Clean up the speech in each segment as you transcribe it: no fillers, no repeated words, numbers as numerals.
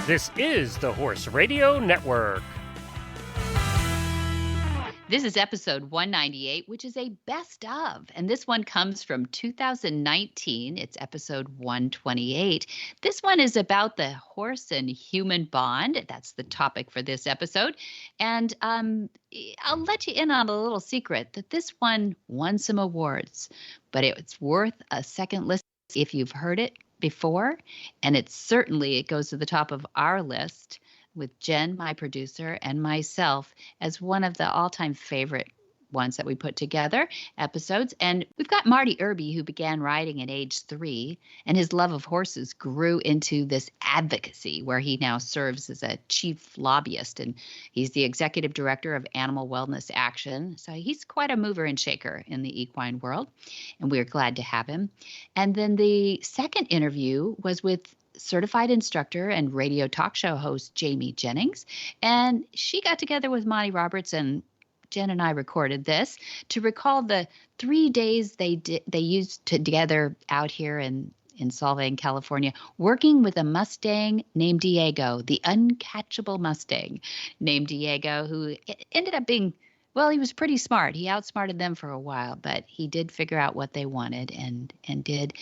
This is the Horse Radio Network. This is episode 198, which is a best of. And this one comes from 2019. It's episode 128. This one is about the horse and human bond. That's the topic for this episode. And I'll let you in on a little secret that this one won some awards, but it's worth a second listen if you've heard it before. And it goes to the top of our list with Jen, my producer, and myself as one of the all-time favorite ones that we put together episodes. And we've got Marty Irby, who began riding at age 3, and his love of horses grew into this advocacy where he now serves as a chief lobbyist, and he's the executive director of Animal Wellness Action. So he's quite a mover and shaker in the equine world, and we're glad to have him. And then the second interview was with certified instructor and radio talk show host Jamie Jennings. And she got together with Monty Roberts, and Jen and I recorded this to recall the 3 days they used together out here in Solvang, California, working with a Mustang named Diego, the uncatchable Mustang named Diego, who ended up being, well, he was pretty smart. He outsmarted them for a while, but he did figure out what they wanted and did.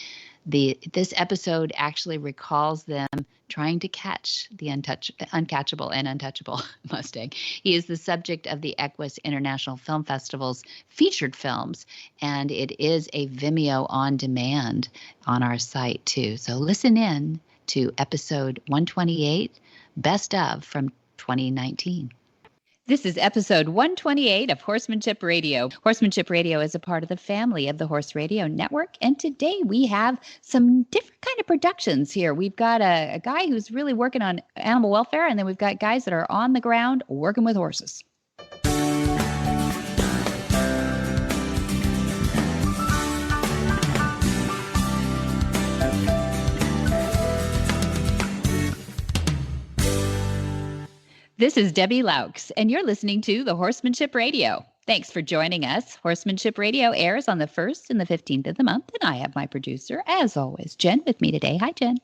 This episode actually recalls them trying to catch the uncatchable and untouchable Mustang. He is the subject of the Equus International Film Festival's featured films, and it is a Vimeo on demand on our site too. So listen in to episode 128, Best of from 2019. This is episode 128 of Horsemanship Radio. Horsemanship Radio is a part of the family of the Horse Radio Network. And today we have some different kind of productions here. We've got a guy who's really working on animal welfare, and then we've got guys that are on the ground working with horses. This is Debbie Laux, and you're listening to the Horsemanship Radio. Thanks for joining us. Horsemanship Radio airs on the 1st and the 15th of the month, and I have my producer, as always, Jen, with me today. Hi, Jen.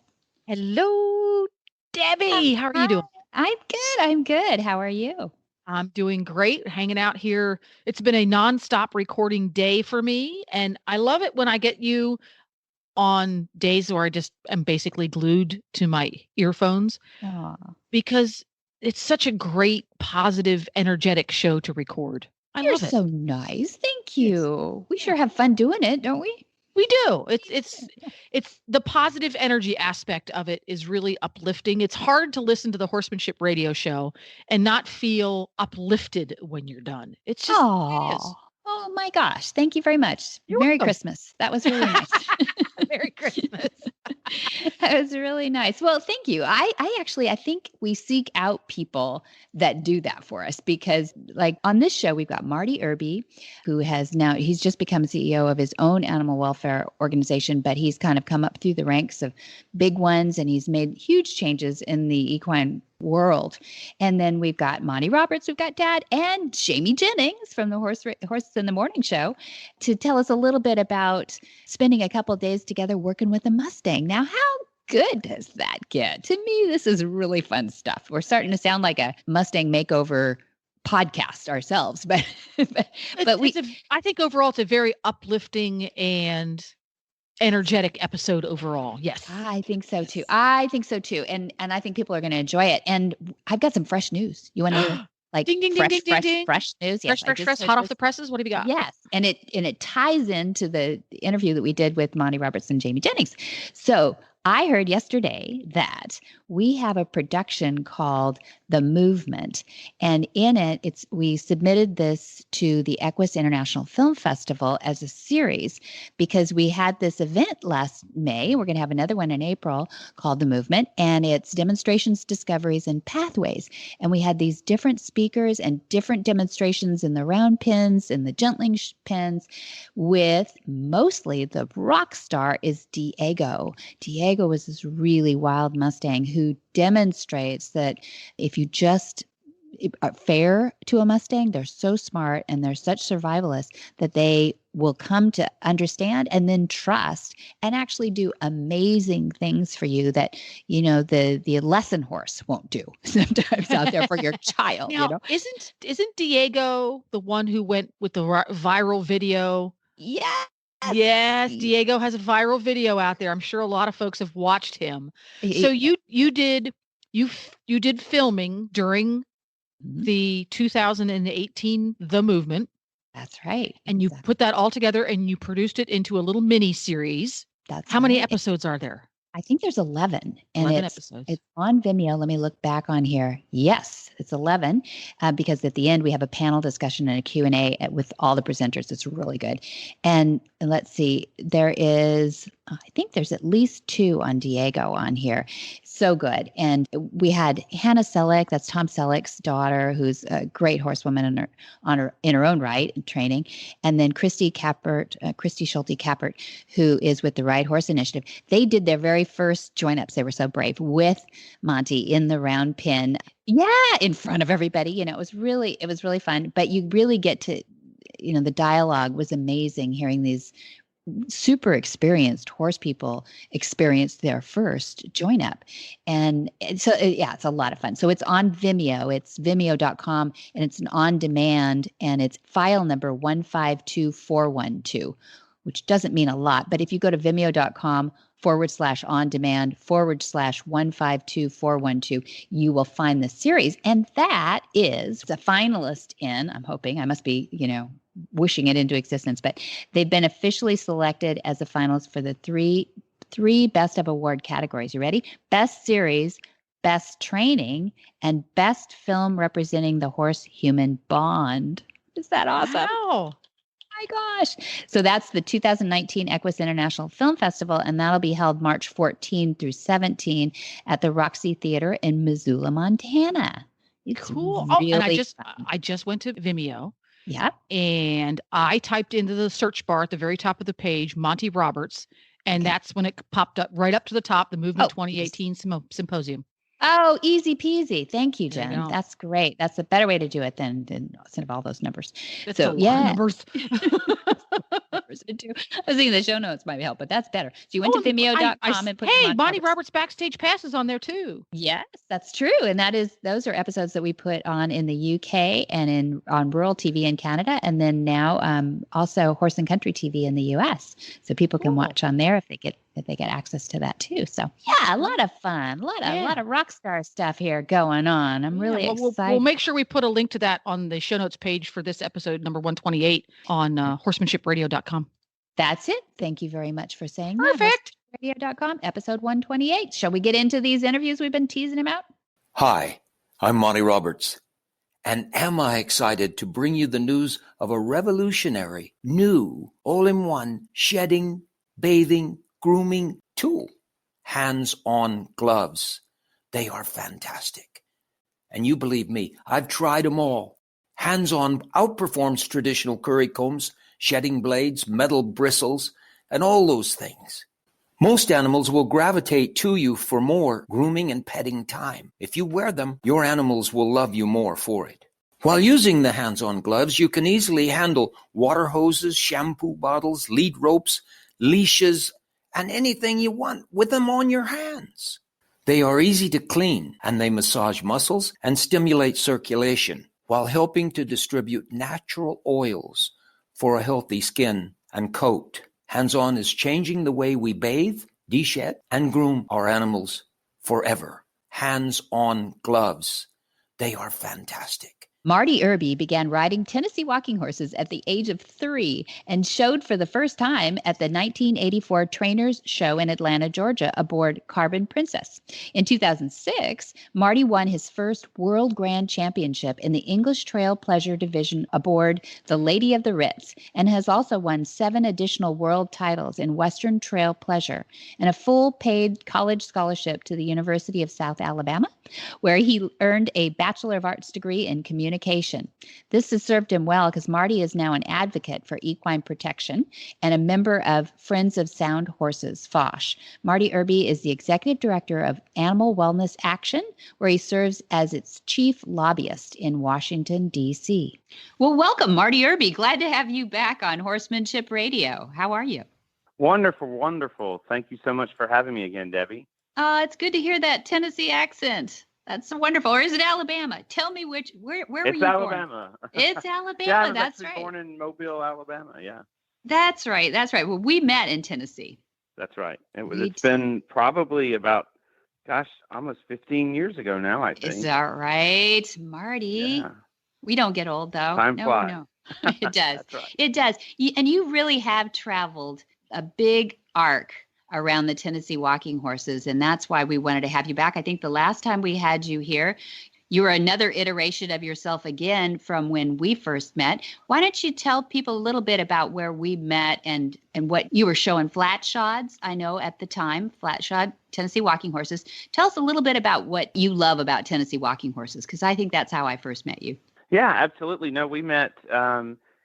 Hello, Debbie. How are you doing? I'm good. How are you? I'm doing great, hanging out here. It's been a nonstop recording day for me, and I love it when I get you on days where I just am basically glued to my earphones. Aww. Because it's such a great, positive, energetic show to record. You're love it. So nice. Thank you. We sure have fun doing it, don't we? We do. It's the positive energy aspect of it is really uplifting. It's hard to listen to the Horsemanship Radio show and not feel uplifted when you're done. It's just it is. Oh my gosh. Thank you very much. You're Merry welcome. Christmas. That was really nice. Merry Christmas. That was really nice. Well, thank you. I think we seek out people that do that for us because, like, on this show, we've got Marty Irby, who he's just become CEO of his own animal welfare organization, but he's kind of come up through the ranks of big ones, and he's made huge changes in the equine world. And then we've got Monty Roberts, we've got Dad, and Jamie Jennings from the Horses in the Morning show to tell us a little bit about spending a couple of days together working with a Mustang. Now, how good does that get? To me, this is really fun stuff. We're starting to sound like a Mustang makeover podcast ourselves, but I think overall it's a very uplifting and energetic episode overall. Yes. I think so too. And I think people are going to enjoy it. And I've got some fresh news. You want to like ding, ding, fresh, ding, fresh, ding, fresh news? Yes, fresh, hot off the presses. What have you got? Yes. And it ties into the interview that we did with Monty Roberts and Jamie Jennings. So I heard yesterday that we have a production called The Movement, and in it, we submitted this to the Equus International Film Festival as a series because we had this event last May. We're going to have another one in April called The Movement, and it's demonstrations, discoveries, and pathways. And we had these different speakers and different demonstrations in the round pens and the gentling pens with mostly the rock star is Diego. Diego was this really wild Mustang who demonstrates that if you just are fair to a Mustang, they're so smart and they're such survivalists that they will come to understand and then trust and actually do amazing things for you that, the lesson horse won't do sometimes out there for your child. Now, isn't Diego the one who went with the viral video? Yes. Yes, Diego has a viral video out there. I'm sure a lot of folks have watched him. So you did filming during the 2018 The Movement. That's right. And you put that all together and you produced it into a little mini series. That's How many right. episodes are there? I think there's 11. And 11 episodes. It's on Vimeo. Let me look back on here. Yes, it's 11 because at the end we have a panel discussion and a Q&A with all the presenters. It's really good. And let's see, I think there's at least 2 on Diego on here. So good. And we had Hannah Selleck, that's Tom Selleck's daughter, who's a great horsewoman in her own right, in training. And then Christy Schulte Kappert, who is with the Ride Horse Initiative. They did their very first join-ups. They were so brave with Monty in the round pen. Yeah, in front of everybody. It was really fun. But you really get to, the dialogue was amazing, hearing these super experienced horse people experience their first join up. And so, it's a lot of fun. So it's on Vimeo. It's vimeo.com and it's an on demand and it's file number 152412, which doesn't mean a lot. But if you go to vimeo.com/on-demand/152412, you will find the series. And that is a finalist in, I'm hoping, I must be, wishing it into existence, but they've been officially selected as a finalist for the three Best of Award categories. You ready? Best Series, Best Training, and Best Film representing the horse-human bond. Is that awesome? Wow. My gosh. So that's the 2019 Equus International Film Festival, and that'll be held March 14 through 17 at the Roxy Theater in Missoula, Montana. It's cool. Really and I just went to Vimeo. Yeah. And I typed into the search bar at the very top of the page, Monty Roberts. And that's when it popped up right up to the top, the Movement 2018 Symposium. Oh, easy peasy. Thank you, Jen. You That's great. That's a better way to do it than instead of all those numbers. That's a lot of numbers. I was thinking the show notes might help, but that's better. So you went to vimeo.com and put Monty Roberts Backstage Passes on there too. Yes, that's true. And those are episodes that we put on in the UK and on rural TV in Canada. And then now also Horse and Country TV in the US. So people can watch on there if they get access to that too. So yeah, a lot of fun, a lot of rock star stuff here going on. I'm really excited. We'll make sure we put a link to that on the show notes page for this episode number 128 on horsemanshipradio.com. That's it. Thank you very much for saying that. Perfect. Radio.com, episode 128. Shall we get into these interviews we've been teasing about? Hi, I'm Monty Roberts. And am I excited to bring you the news of a revolutionary, new, all-in-one shedding, bathing, grooming tool. Hands-on gloves. They are fantastic. And you believe me, I've tried them all. Hands-on outperforms traditional curry combs, shedding blades, metal bristles, and all those things. Most animals will gravitate to you for more grooming and petting time. If you wear them, your animals will love you more for it. While using the hands-on gloves, you can easily handle water hoses, shampoo bottles, lead ropes, leashes, and anything you want with them on your hands. They are easy to clean, and they massage muscles and stimulate circulation while helping to distribute natural oils for a healthy skin and coat. Hands-on is changing the way we bathe, de-shed, and groom our animals forever. Hands-on gloves. They are fantastic. Marty Irby began riding Tennessee walking horses at the age of 3 and showed for the first time at the 1984 Trainers Show in Atlanta, Georgia, aboard Carbon Princess. In 2006, Marty won his first World Grand Championship in the English Trail Pleasure Division aboard the Lady of the Ritz, and has also won 7 additional world titles in Western Trail Pleasure and a full paid college scholarship to the University of South Alabama, where he earned a Bachelor of Arts degree in Community communication. This has served him well because Marty is now an advocate for equine protection and a member of Friends of Sound Horses, FOSH. Marty Irby is the executive director of Animal Wellness Action, where he serves as its chief lobbyist in Washington, D.C. Well, welcome, Marty Irby. Glad to have you back on Horsemanship Radio. How are you? Wonderful, wonderful. Thank you so much for having me again, Debbie. It's good to hear that Tennessee accent. That's so wonderful. Or is it Alabama? Tell me where were you Alabama. born? It's Alabama. Yeah, I was That's actually right. born in Mobile, Alabama. Yeah. That's right. That's right. Well, we met in Tennessee. That's right. It's been probably about, almost 15 years ago now, I think. Is that right, Marty? Yeah. We don't get old, though. Time flies. No. It does. That's right. It does. And you really have traveled a big arc around the Tennessee walking horses, and that's why we wanted to have you back. I think the last time we had you here, you were another iteration of yourself again from when we first met. Why don't you tell people a little bit about where we met and what you were showing flat shods, I know at the time, flat shod Tennessee walking horses. Tell us a little bit about what you love about Tennessee walking horses, because I think that's how I first met you. Yeah, absolutely. No, we met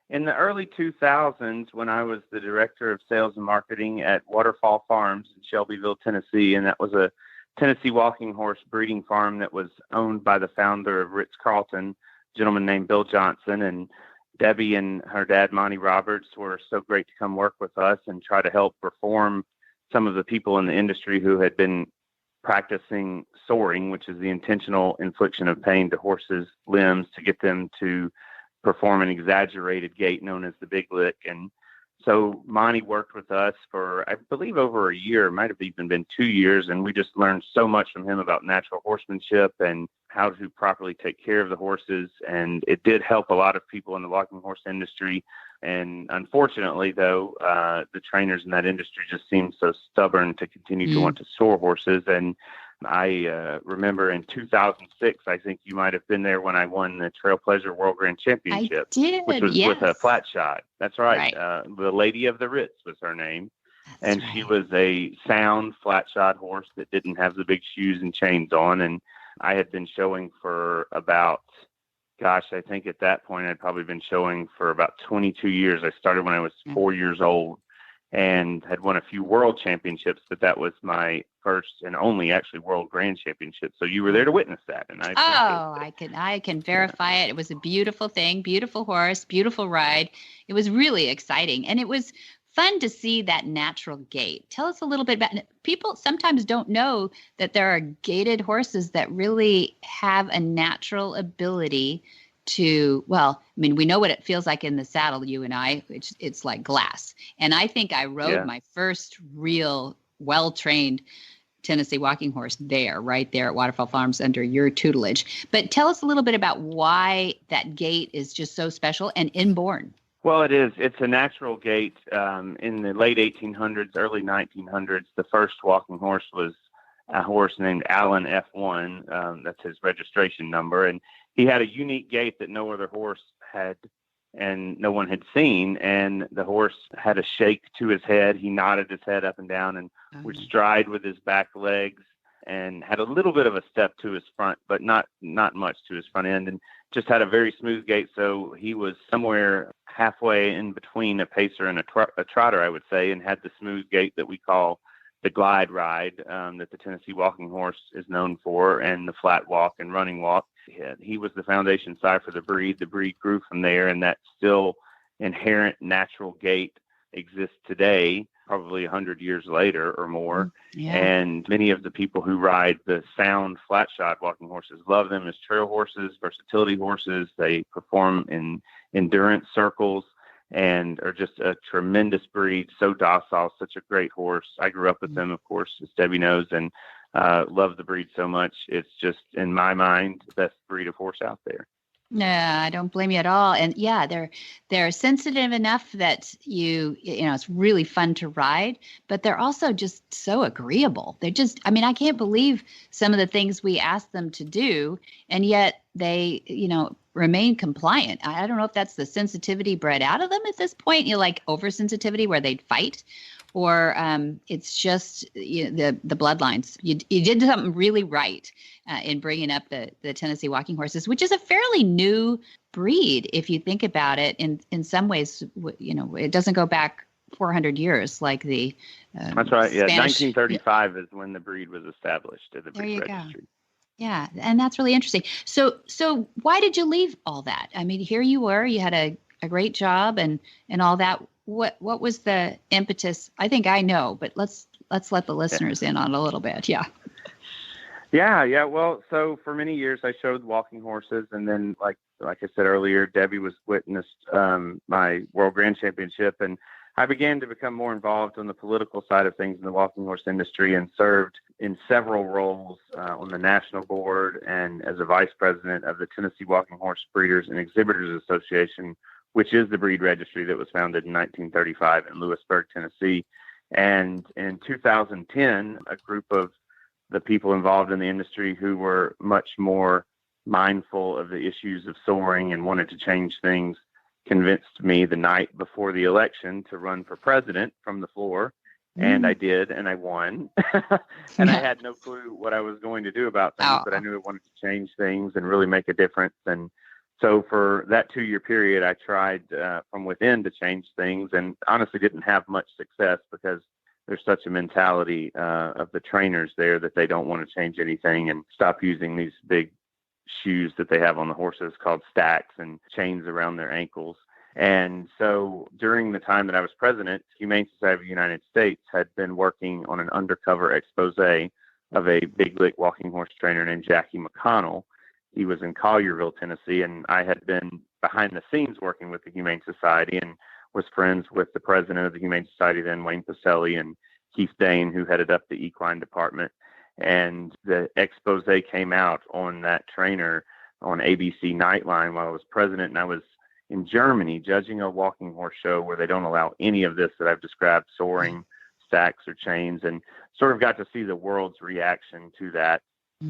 in the early 2000s when I was the director of sales and marketing at Waterfall Farms in Shelbyville, Tennessee. And that was a Tennessee walking horse breeding farm that was owned by the founder of Ritz-Carlton, a gentleman named Bill Johnson. And Debbie and her dad, Monty Roberts, were so great to come work with us and try to help reform some of the people in the industry who had been practicing soring, which is the intentional infliction of pain to horses' limbs to get them to perform an exaggerated gait known as the big lick. And so Monty worked with us for, I believe, over a year. It might have even been 2 years. And we just learned so much from him about natural horsemanship and how to properly take care of the horses. And it did help a lot of people in the walking horse industry. And unfortunately, though, the trainers in that industry just seemed so stubborn to continue to want to soar horses. And I remember in 2006, I think you might have been there when I won the Trail Pleasure World Grand Championship, I did, which was with a flat shot. That's right. The Lady of the Ritz was her name. That's She was a sound flat shod horse that didn't have the big shoes and chains on. And I had been showing for about, I think at that point I'd probably been showing for about 22 years. I started when I was 4 years old and had won a few world championships, but that was my first and only actually world grand championship. So you were there to witness that. And I can verify it. It was a beautiful thing, beautiful horse, beautiful ride. It was really exciting. And it was fun to see that natural gait. Tell us a little bit about it. People sometimes don't know that there are gaited horses that really have a natural ability to, we know what it feels like in the saddle, you and I, it's like glass. And I think I rode my first real well-trained Tennessee walking horse right there at Waterfall Farms under your tutelage. But tell us a little bit about why that gait is just so special and inborn. Well, it is. It's a natural gait. In the late 1800s, early 1900s, the first walking horse was a horse named Allen F1. That's his registration number. And he had a unique gait that no other horse had and no one had seen. And the horse had a shake to his head. He nodded his head up and down and would stride with his back legs and had a little bit of a step to his front, but not much to his front end, and just had a very smooth gait. So he was somewhere halfway in between a pacer and a trotter, I would say, and had the smooth gait that we call the glide ride that the Tennessee walking horse is known for, and the flat walk and running walk. He was the foundation sire for the breed. The breed grew from there, and that still inherent natural gait exists today, probably 100 years later or more. Yeah. And many of the people who ride the sound flat shod walking horses love them as trail horses, versatility horses. They perform in endurance circles and are just a tremendous breed, so docile, such a great horse. I grew up with them, of course, as Debbie knows, and love the breed so much. It's just, in my mind, the best breed of horse out there. No, I don't blame you at all. And yeah, they're sensitive enough that it's really fun to ride, but they're also just so agreeable. They're just, I can't believe some of the things we ask them to do, and yet they, remain compliant. I don't know if that's the sensitivity bred out of them at this point, like oversensitivity where they'd fight, or it's just the bloodlines. You did something really right in bringing up the Tennessee walking horses, which is a fairly new breed if you think about it. In some ways, it doesn't go back 400 years like the That's right. Yeah, Spanish. 1935 is when the breed was established at the breed registry. Go. Yeah, and that's really interesting. So why did you leave all that? I mean, here you were, you had a great job and all that. What was the impetus? I think I know, but let's let the listeners in on a little bit. Yeah. Yeah. Well, so for many years I showed walking horses, and then like I said earlier, Debbie witnessed my World Grand Championship, and I began to become more involved on the political side of things in the walking horse industry, and served in several roles on the national board and as a vice president of the Tennessee Walking Horse Breeders and Exhibitors Association, which is the breed registry that was founded in 1935 in Lewisburg, Tennessee. And in 2010, a group of the people involved in the industry who were much more mindful of the issues of soaring and wanted to change things convinced me the night before the election to run for president from the floor. And I did, and I won. And I had no clue what I was going to do about things, but I knew I wanted to change things and really make a difference. And so for that 2-year period, I tried from within to change things, and honestly didn't have much success because there's such a mentality of the trainers there that they don't want to change anything and stop using these big shoes that they have on the horses called stacks and chains around their ankles. And so during the time that I was president, Humane Society of the United States had been working on an undercover expose of a big lick walking horse trainer named Jackie McConnell. He was in Collierville, Tennessee, and I had been behind the scenes working with the Humane Society and was friends with the president of the Humane Society then, Wayne Pacelli, and Keith Dane, who headed up the equine department. And the expose came out on that trainer on ABC Nightline while I was president, and I was in Germany judging a walking horse show where they don't allow any of this that I've described, soaring, stacks, or chains, and sort of got to see the world's reaction to that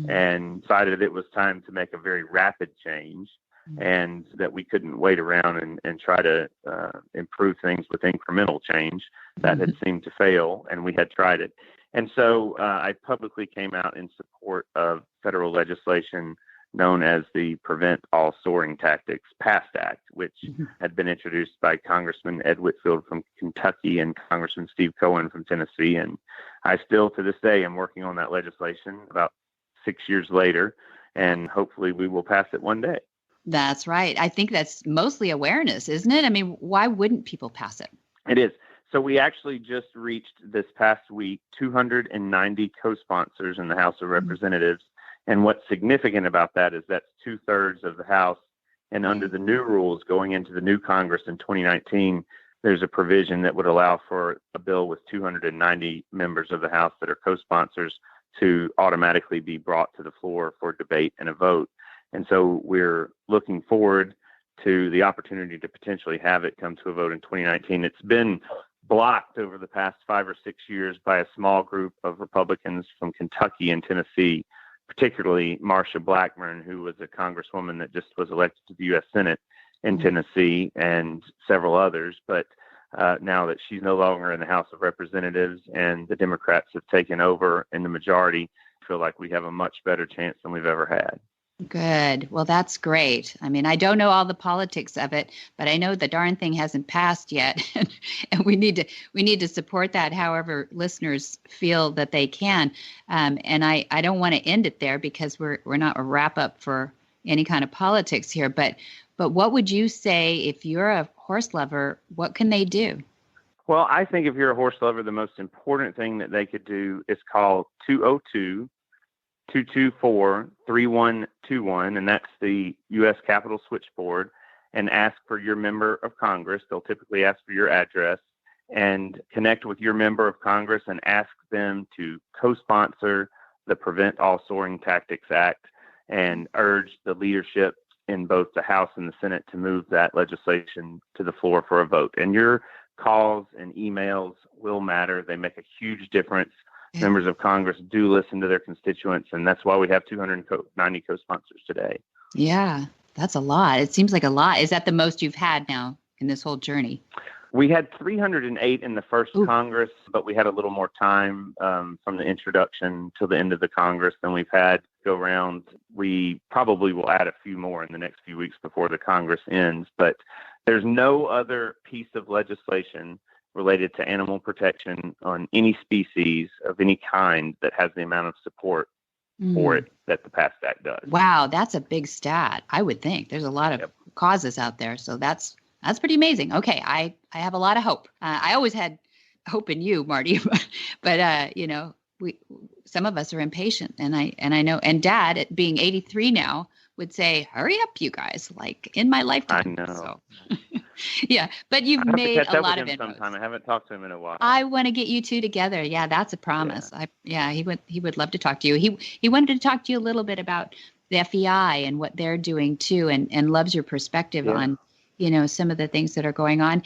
and decided it was time to make a very rapid change and that we couldn't wait around and try to improve things with incremental change. That had seemed to fail, and we had tried it. And so I publicly came out in support of federal legislation known as the Prevent All Soaring Tactics PAST Act, which had been introduced by Congressman Ed Whitfield from Kentucky and Congressman Steve Cohen from Tennessee. And I still, to this day, am working on that legislation about 6 years later, and hopefully we will pass it one day. That's right. I think that's mostly awareness, isn't it? I mean, why wouldn't people pass it? It is. So we actually just reached this past week 290 co-sponsors in the House of Representatives. And what's significant about that is that's 2/3 of the House. And under the new rules going into the new Congress in 2019, there's a provision that would allow for a bill with 290 members of the House that are co-sponsors to automatically be brought to the floor for debate and a vote. And so we're looking forward to the opportunity to potentially have it come to a vote in 2019. It's been blocked over the past 5 or 6 years by a small group of Republicans from Kentucky and Tennessee, particularly Marsha Blackburn, who was a congresswoman that just was elected to the U.S. Senate in Tennessee, and several others. But now that she's no longer in the House of Representatives and the Democrats have taken over in the majority, I feel like we have a much better chance than we've ever had. Good. Well, that's great. I mean, I don't know all the politics of it, but I know the darn thing hasn't passed yet, and we need to support that. However, listeners feel that they can, and I don't want to end it there because we're not a wrap up for any kind of politics here. But what would you say if you're a horse lover? What can they do? Well, I think if you're a horse lover, the most important thing that they could do is call 202-224-3121, and that's the U.S. Capitol switchboard, and ask for your member of Congress. They'll typically ask for your address, and connect with your member of Congress and ask them to co-sponsor the Prevent All Soaring Tactics Act and urge the leadership in both the House and the Senate to move that legislation to the floor for a vote. And your calls and emails will matter. They make a huge difference. Members of Congress do listen to their constituents, and that's why we have 290 co-sponsors today. Yeah, That's a lot. It seems like a lot. Is that the most you've had now in this whole journey? We had 308 in the first Congress, but we had a little more time from the introduction till the end of the Congress than we've had go round. We probably will add a few more in the next few weeks before the Congress ends, but there's no other piece of legislation related to animal protection on any species of any kind that has the amount of support for it that the PAST Act does. Wow, that's a big stat. I would think there's a lot of causes out there, so that's pretty amazing. Okay, I have a lot of hope. I always had hope in you, Marty, but some of us are impatient, and I know. And Dad, at being 83 now, would say, "Hurry up, you guys!" Like in my lifetime. I know. So. Yeah, but you've made a lot of inroads. Sometime. I haven't talked to him in a while. I want to get you two together. Yeah, that's a promise. Yeah. He would love to talk to you. He wanted to talk to you a little bit about the FEI and what they're doing too, and loves your perspective on, some of the things that are going on.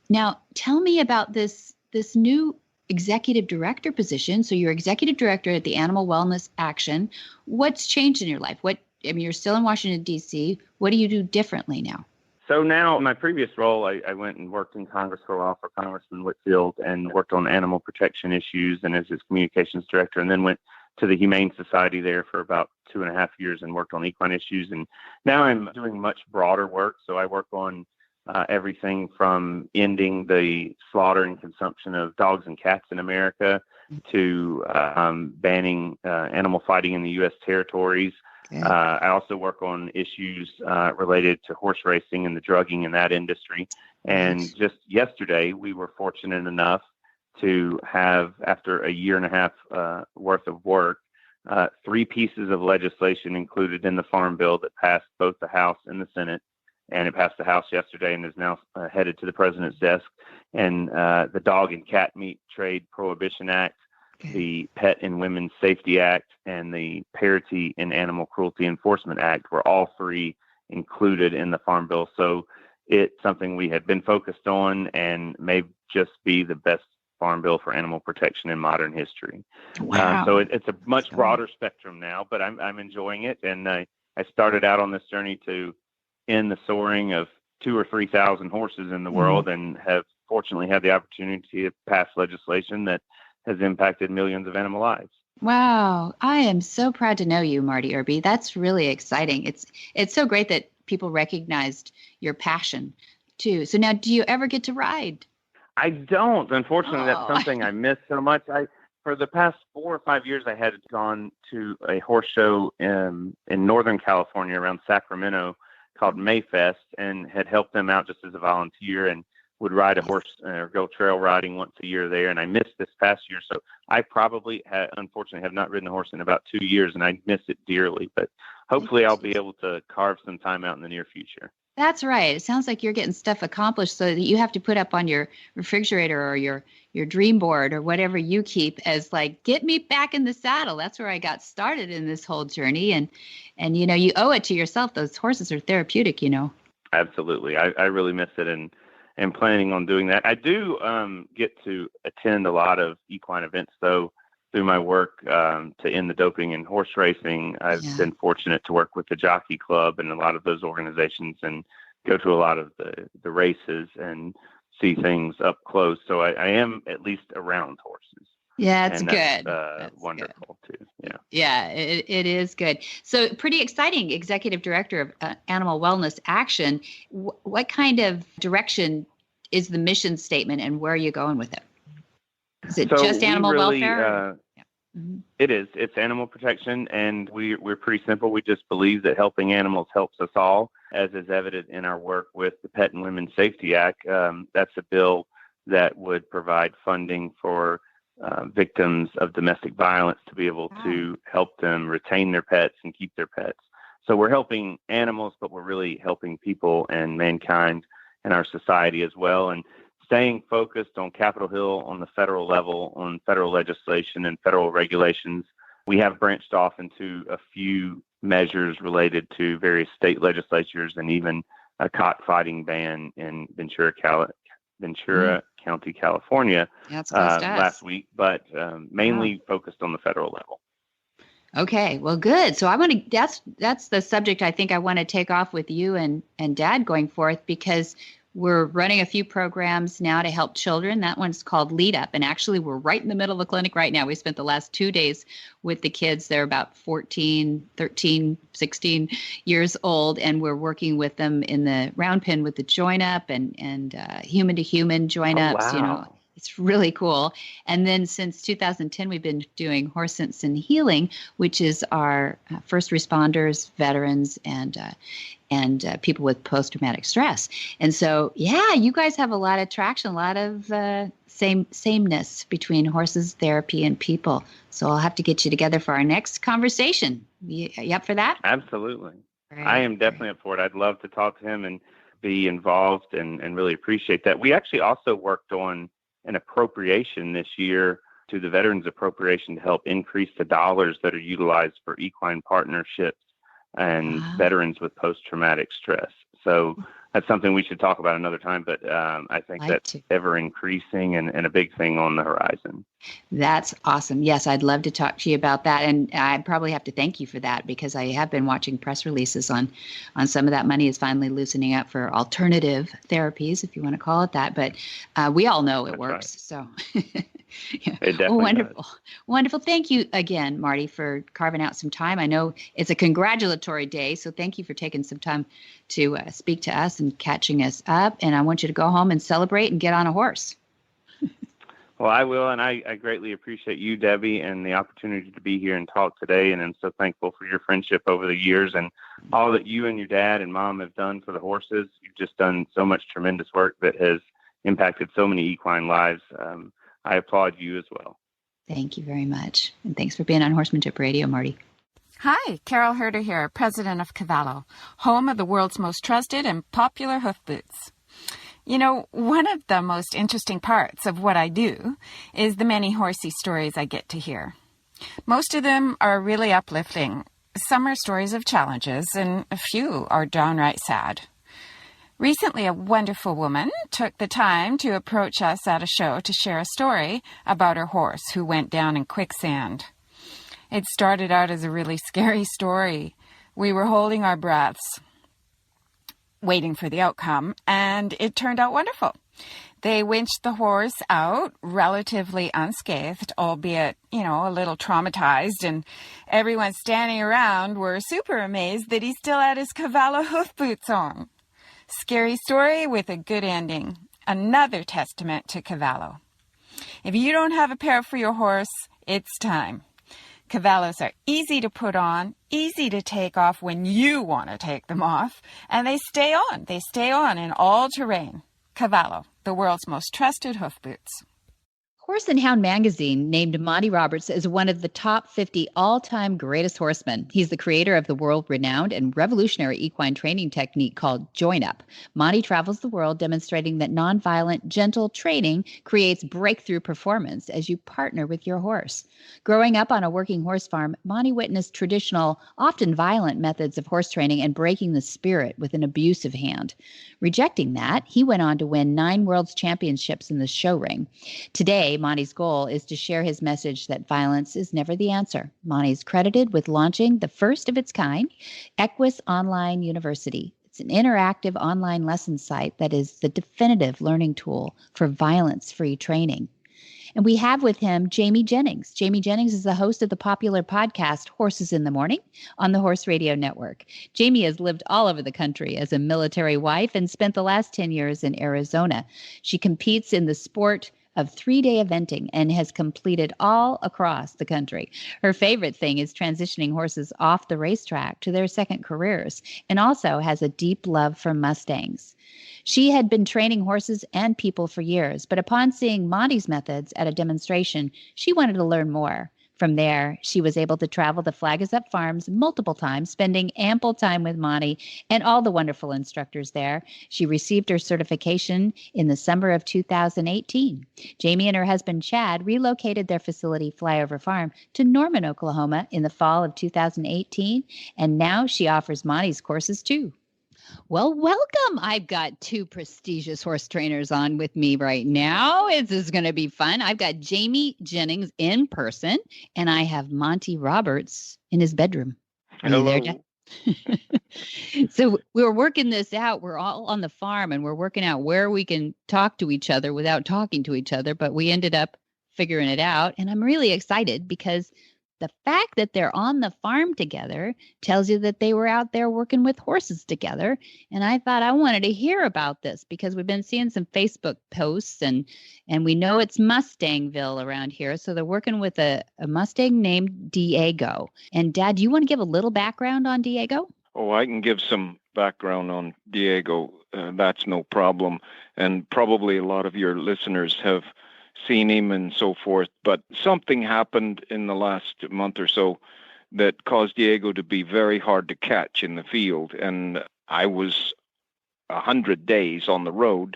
Now, tell me about this new executive director position. So you're executive director at the Animal Wellness Action. What's changed in your life? You're still in Washington, D.C. What do you do differently now? So now, in my previous role, I went and worked in Congress for a while for Congressman Whitfield and worked on animal protection issues and as his communications director, and then went to the Humane Society there for about 2.5 years and worked on equine issues. And now I'm doing much broader work. So I work on everything from ending the slaughter and consumption of dogs and cats in America to banning animal fighting in the U.S. territories. I also work on issues related to horse racing and the drugging in that industry. And just yesterday, we were fortunate enough to have, after a year and a half worth of work, 3 pieces of legislation included in the Farm Bill that passed both the House and the Senate. And it passed the House yesterday and is now headed to the president's desk. And the Dog and Cat Meat Trade Prohibition Act, the Pet and Women's Safety Act, and the Parity and Animal Cruelty Enforcement Act were all 3 included in the Farm Bill. So it's something we had been focused on and may just be the best farm bill for animal protection in modern history. Wow. So it's a much broader spectrum now, but I'm enjoying it. And I started out on this journey to end the soaring of 2,000 or 3,000 horses in the world, and have fortunately had the opportunity to pass legislation that has impacted millions of animal lives. Wow. I am so proud to know you, Marty Irby. That's really exciting. It's so great that people recognized your passion too. So now, do you ever get to ride? I don't. Unfortunately, that's something I miss so much. For the past 4 or 5 years, I had gone to a horse show in Northern California around Sacramento called Mayfest, and had helped them out just as a volunteer, and would ride a horse or go trail riding once a year there. And I missed this past year. So I probably unfortunately have not ridden a horse in about 2 years, and I miss it dearly, but hopefully I'll be able to carve some time out in the near future. That's right. It sounds like you're getting stuff accomplished so that you have to put up on your refrigerator or your dream board or whatever you keep as like, get me back in the saddle. That's where I got started in this whole journey. And you owe it to yourself. Those horses are therapeutic, Absolutely. I really miss it. And planning on doing that. I do get to attend a lot of equine events, though, through my work to end the doping in horse racing. I've been fortunate to work with the Jockey Club and a lot of those organizations, and go to a lot of the races and see things up close. So I am at least around horses. Yeah, it's good. That's wonderful good. too. Yeah. Yeah, it is good. So pretty exciting. Executive Director of Animal Wellness Action. What kind of direction is the mission statement, and where are you going with it? Is it just animal welfare? It is. It's animal protection, and we're pretty simple. We just believe that helping animals helps us all, as is evident in our work with the Pet and Women's Safety Act. That's a bill that would provide funding for victims of domestic violence to be able to help them retain their pets and keep their pets. So we're helping animals, but we're really helping people and mankind and our society as well. And staying focused on Capitol Hill on the federal level, on federal legislation and federal regulations. We have branched off into a few measures related to various state legislatures, and even a cockfighting ban in Ventura County, California last week, but mainly focused on the federal level. Okay, well, good. So I want to. That's the subject I think I want to take off with you and Dad going forth, because we're running a few programs now to help children. That one's called Lead Up, and actually we're right in the middle of the clinic right now. We spent the last 2 days with the kids. They're about 14, 13, 16 years old, and we're working with them in the round pen with the join up and human to human join ups. Wow. You know, it's really cool. And then since 2010, we've been doing Horse Sense and Healing, which is our first responders, veterans, and people with post-traumatic stress. And so, yeah, you guys have a lot of traction, a lot of sameness between horses, therapy, and people. So I'll have to get you together for our next conversation. You up for that? Absolutely. Right. I am definitely up for it. I'd love to talk to him and be involved and really appreciate that. We actually also worked on an appropriation this year to the Veterans Appropriation to help increase the dollars that are utilized for equine partnerships and veterans with post-traumatic stress. So that's something we should talk about another time, but I think that's ever increasing and a big thing on the horizon. That's awesome. Yes, I'd love to talk to you about that. And I probably have to thank you for that, because I have been watching press releases on some of that money is finally loosening up for alternative therapies, if you want to call it that. But we all know it works. Right. So yeah. It definitely wonderful. does. Wonderful. Thank you again, Marty, for carving out some time. I know it's a congratulatory day, so thank you for taking some time to speak to us and catching us up. And I want you to go home and celebrate and get on a horse. Well, I will, and I greatly appreciate you, Debbie, and the opportunity to be here and talk today, and I'm so thankful for your friendship over the years and all that you and your dad and mom have done for the horses. You've just done so much tremendous work that has impacted so many equine lives. I applaud you as well. Thank you very much, and thanks for being on Horsemanship Radio, Marty. Hi, Carol Herder here, president of Cavallo, home of the world's most trusted and popular hoof boots. You know, one of the most interesting parts of what I do is the many horsey stories I get to hear. Most of them are really uplifting. Some are stories of challenges, and a few are downright sad. Recently, a wonderful woman took the time to approach us at a show to share a story about her horse who went down in quicksand. It started out as a really scary story. We were holding our breaths, waiting for the outcome, and it turned out wonderful. They winched the horse out relatively unscathed, albeit, a little traumatized, and everyone standing around were super amazed that he still had his Cavallo hoof boots on. Scary story with a good ending. Another testament to Cavallo. If you don't have a pair for your horse, it's time. Cavallos are easy to put on, easy to take off when you want to take them off, and they stay on. They stay on in all terrain. Cavallo, the world's most trusted hoof boots. Horse and Hound magazine named Monty Roberts as one of the top 50 all-time greatest horsemen. He's the creator of the world-renowned and revolutionary equine training technique called Join Up. Monty travels the world demonstrating that nonviolent, gentle training creates breakthrough performance as you partner with your horse. Growing up on a working horse farm, Monty witnessed traditional, often violent methods of horse training and breaking the spirit with an abusive hand. Rejecting that, he went on to win 9 world championships in the show ring. Today, Monty's goal is to share his message that violence is never the answer. Monty's credited with launching the first of its kind, Equus Online University. It's an interactive online lesson site that is the definitive learning tool for violence-free training. And we have with him Jamie Jennings. Jamie Jennings is the host of the popular podcast Horses in the Morning on the Horse Radio Network. Jamie has lived all over the country as a military wife and spent the last 10 years in Arizona. She competes in the sport of 3-day eventing and has completed all across the country. Her favorite thing is transitioning horses off the racetrack to their second careers, and also has a deep love for Mustangs. She had been training horses and people for years, but upon seeing Monty's methods at a demonstration, she wanted to learn more. From there, she was able to travel the Flag is Up farms multiple times, spending ample time with Monty and all the wonderful instructors there. She received her certification in the summer of 2018. Jamie and her husband, Chad, relocated their facility, Flyover Farm, to Norman, Oklahoma in the fall of 2018, and now she offers Monty's courses too. Well, welcome. I've got two prestigious horse trainers on with me right now. This is going to be fun. I've got Jamie Jennings in person, and I have Monty Roberts in his bedroom. Are you there, Jeff? So we were working this out. We're all on the farm, and we're working out where we can talk to each other without talking to each other, but we ended up figuring it out. And I'm really excited because the fact that they're on the farm together tells you that they were out there working with horses together. And I thought I wanted to hear about this because we've been seeing some Facebook posts and we know it's Mustangville around here. So they're working with a Mustang named Diego. And Dad, do you want to give a little background on Diego? Oh, I can give some background on Diego. That's no problem. And probably a lot of your listeners have seen him and so forth, but something happened in the last month or so that caused Diego to be very hard to catch in the field. And I was 100 days on the road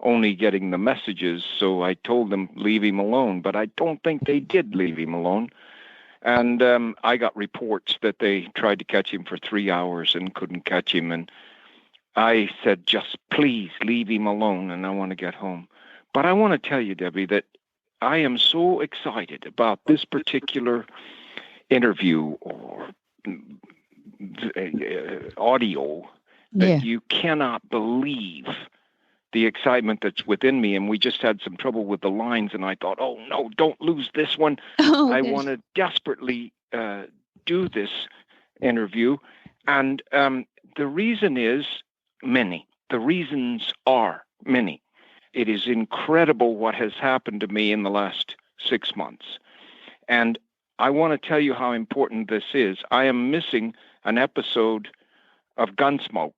only getting the messages, so I told them leave him alone, but I don't think they did leave him alone. And I got reports that they tried to catch him for 3 hours and couldn't catch him, and I said, just please leave him alone, and I want to get home. But I want to tell you, Debbie, that I am so excited about this particular interview or audio that you cannot believe the excitement that's within me. And we just had some trouble with the lines, and I thought, oh, no, don't lose this one. I want to desperately do this interview. And the reason is many. The reasons are many. It is incredible what has happened to me in the last 6 months. And I want to tell you how important this is. I am missing an episode of Gunsmoke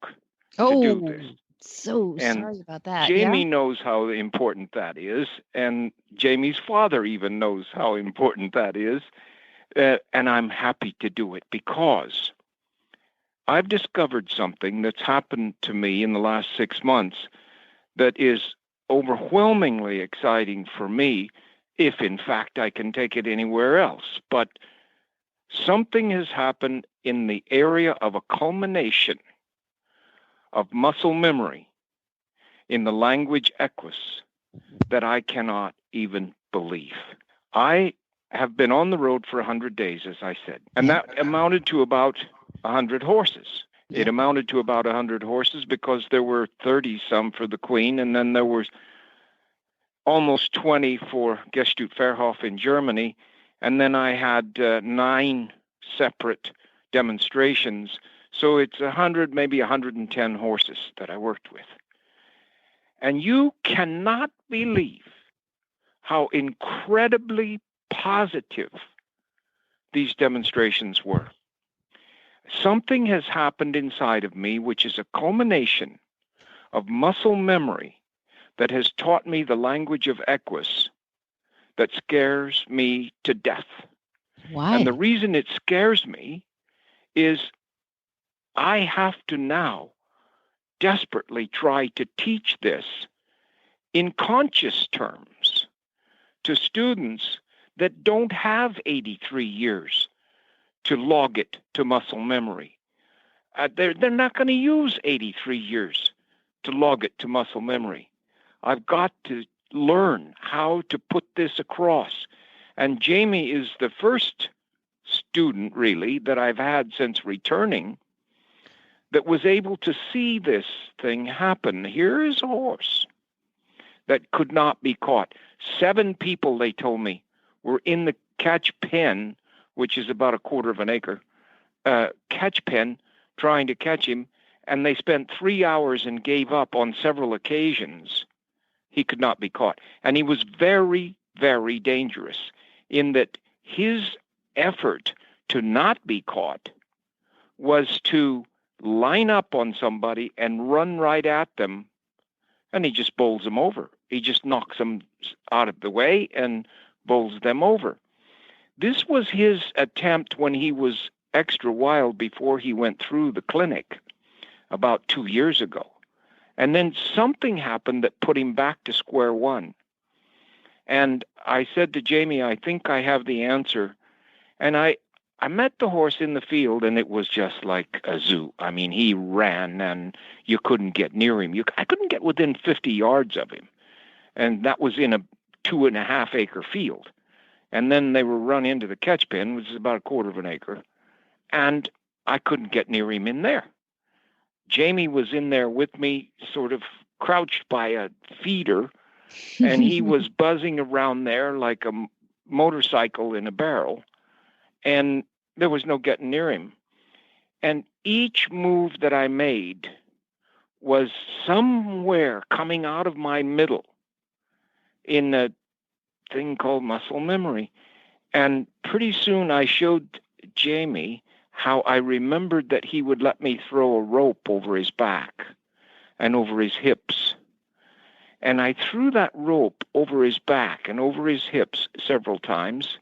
to do this. So sorry about that. Jamie knows how important that is, and Jamie's father even knows how important that is. And I'm happy to do it because I've discovered something that's happened to me in the last 6 months that is overwhelmingly exciting for me, if in fact I can take it anywhere else. But something has happened in the area of a culmination of muscle memory in the language Equus that I cannot even believe. I have been on the road for 100 days, as I said, and that amounted to about 100 horses. It amounted to about 100 horses because there were 30-some for the Queen, and then there was almost 20 for Gestut-Verhof in Germany, and then I had 9 separate demonstrations. So it's 100, maybe 110 horses that I worked with. And you cannot believe how incredibly positive these demonstrations were. Something has happened inside of me, which is a culmination of muscle memory that has taught me the language of Equus that scares me to death. Why? And the reason it scares me is I have to now desperately try to teach this in conscious terms to students that don't have 83 years to log it to muscle memory. They're not going to use 83 years to log it to muscle memory. I've got to learn how to put this across. And Jamie is the first student, really, that I've had since returning that was able to see this thing happen. Here is a horse that could not be caught. 7 people, they told me, were in the catch pen, which is about a quarter of an acre, catch pen, trying to catch him, and they spent 3 hours and gave up on several occasions. He could not be caught. And he was very, very dangerous in that his effort to not be caught was to line up on somebody and run right at them, and he just bowls them over. He just knocks them out of the way and bowls them over. This was his attempt when he was extra wild before he went through the clinic about 2 years ago. And then something happened that put him back to square one. And I said to Jamie, I think I have the answer. And I I met the horse in the field, and it was just like a zoo. I mean, he ran, and you couldn't get near him. I couldn't get within 50 yards of him, and that was in a 2.5 acre field. And then they were run into the catch pen, which is about a quarter of an acre, and I couldn't get near him in there. Jamie was in there with me, sort of crouched by a feeder, and he was buzzing around there like a motorcycle in a barrel, and there was no getting near him. And each move that I made was somewhere coming out of my middle in a thing called muscle memory. And pretty soon I showed Jamie how I remembered that he would let me throw a rope over his back and over his hips. And I threw that rope over his back and over his hips several times,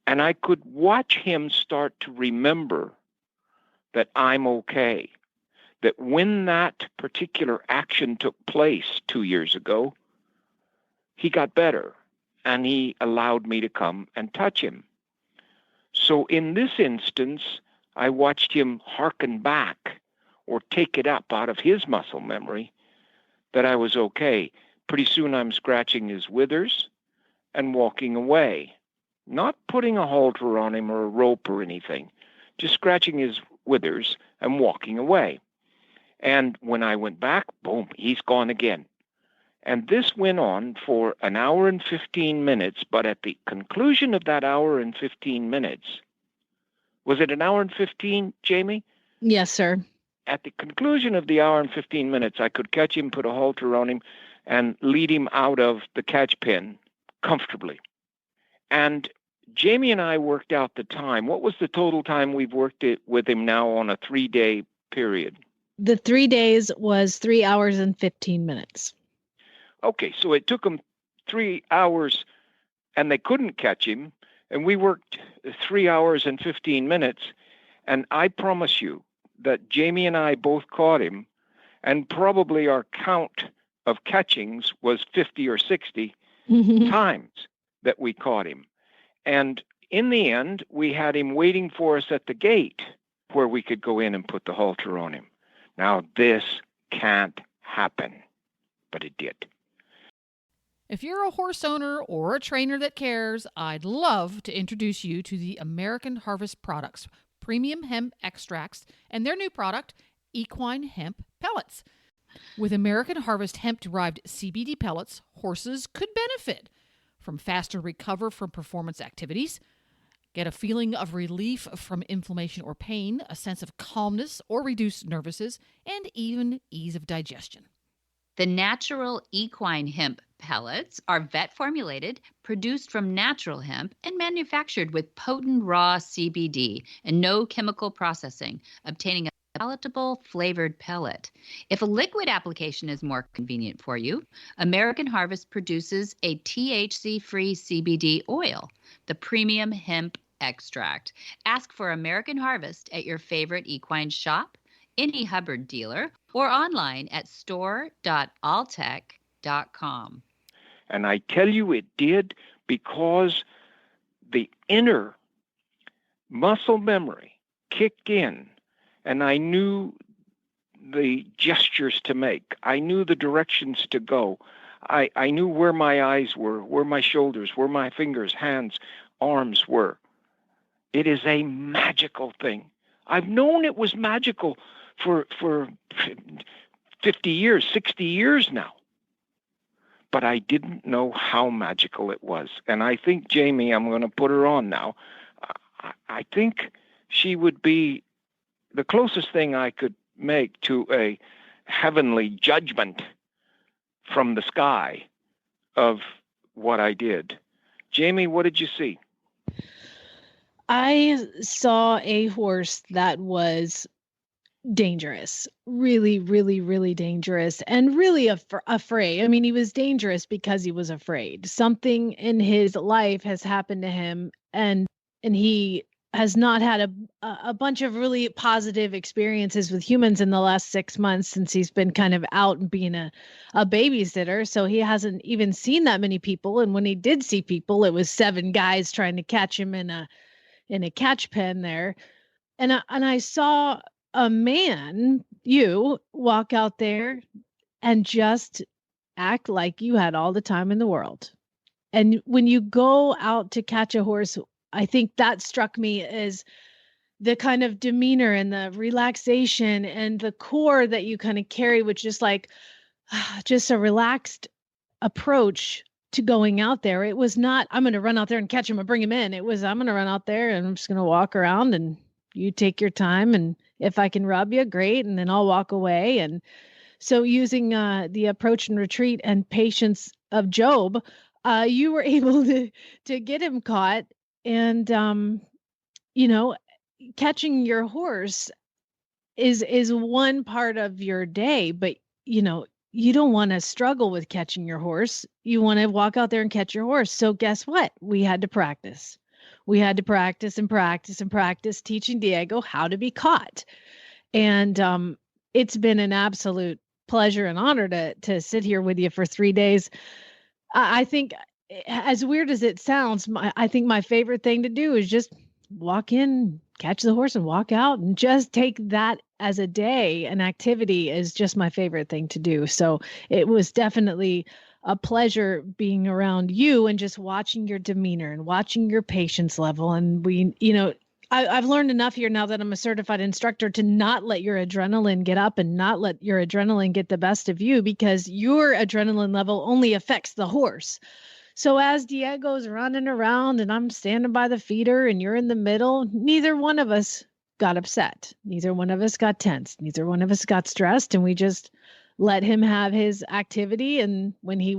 and I could watch him start to remember that I'm okay, that when that particular action took place 2 years ago, he got better, and he allowed me to come and touch him. So in this instance, I watched him hearken back or take it up out of his muscle memory that I was okay. Pretty soon I'm scratching his withers and walking away, not putting a halter on him or a rope or anything, just scratching his withers and walking away. And when I went back, boom, he's gone again. And this went on for an hour and 15 minutes, but at the conclusion of that hour and 15 minutes, was it an hour and 15, Jamie? Yes, sir. At the conclusion of the hour and 15 minutes, I could catch him, put a halter on him, and lead him out of the catch pen comfortably. And Jamie and I worked out the time. What was the total time we've worked it with him now on a 3-day period? The 3 days was 3 hours and 15 minutes. Okay, so it took them 3 hours, and they couldn't catch him, and we worked 3 hours and 15 minutes, and I promise you that Jamie and I both caught him, and probably our count of catchings was 50 or 60 times that we caught him. And in the end, we had him waiting for us at the gate where we could go in and put the halter on him. Now, this can't happen, but it did. If you're a horse owner or a trainer that cares, I'd love to introduce you to the American Harvest Products premium hemp extracts and their new product, equine hemp pellets. With American Harvest hemp-derived CBD pellets, horses could benefit from faster recover from performance activities, get a feeling of relief from inflammation or pain, a sense of calmness or reduced nervousness, and even ease of digestion. The natural equine hemp pellets are vet formulated, produced from natural hemp, and manufactured with potent raw CBD and no chemical processing, obtaining a palatable flavored pellet. If a liquid application is more convenient for you, American Harvest produces a THC-free CBD oil, the premium hemp extract. Ask for American Harvest at your favorite equine shop, any Hubbard dealer, or online at store.alltech.com. And I tell you it did, because the inner muscle memory kicked in, and I knew the gestures to make. I knew the directions to go. I knew where my eyes were, where my shoulders, where my fingers, hands, arms were. It is a magical thing. I've known it was magical for 50 years, 60 years now. But I didn't know how magical it was. And I think, Jamie, I'm going to put her on now. I think she would be the closest thing I could make to a heavenly judgment from the sky of what I did. Jamie, what did you see? I saw a horse that was dangerous, really, really, really dangerous, and really afraid. I mean, he was dangerous because he was afraid. Something in his life has happened to him, and he has not had a bunch of really positive experiences with humans in the last 6 months since he's been kind of out and being a babysitter. So he hasn't even seen that many people. And when he did see people, it was 7 guys trying to catch him in in a catch pen there. And I saw a man, you, walk out there and just act like you had all the time in the world. And when you go out to catch a horse, I think that struck me as the kind of demeanor and the relaxation and the core that you kind of carry, which is like just a relaxed approach to going out there. It was not, I'm going to run out there and catch him and bring him in. It was, I'm going to run out there and I'm just going to walk around and you take your time. And if I can rub you, great. And then I'll walk away. And so using the approach and retreat and patience of Job, you were able to get him caught. And, catching your horse is one part of your day, but you don't want to struggle with catching your horse. You want to walk out there and catch your horse. So guess what? We had to practice. We had to practice and practice and practice teaching Diego how to be caught. And it's been an absolute pleasure and honor to sit here with you for 3 days. I think, as weird as it sounds, I think my favorite thing to do is just walk in, catch the horse and walk out, and just take that as a day. An activity is just my favorite thing to do. So it was definitely a pleasure being around you and just watching your demeanor and watching your patience level. And I've learned enough here now that I'm a certified instructor to not let your adrenaline get up and not let your adrenaline get the best of you, because your adrenaline level only affects the horse. So as Diego's running around and I'm standing by the feeder and you're in the middle, neither one of us got upset. Neither one of us got tense. Neither one of us got stressed. And we just let him have his activity. And when he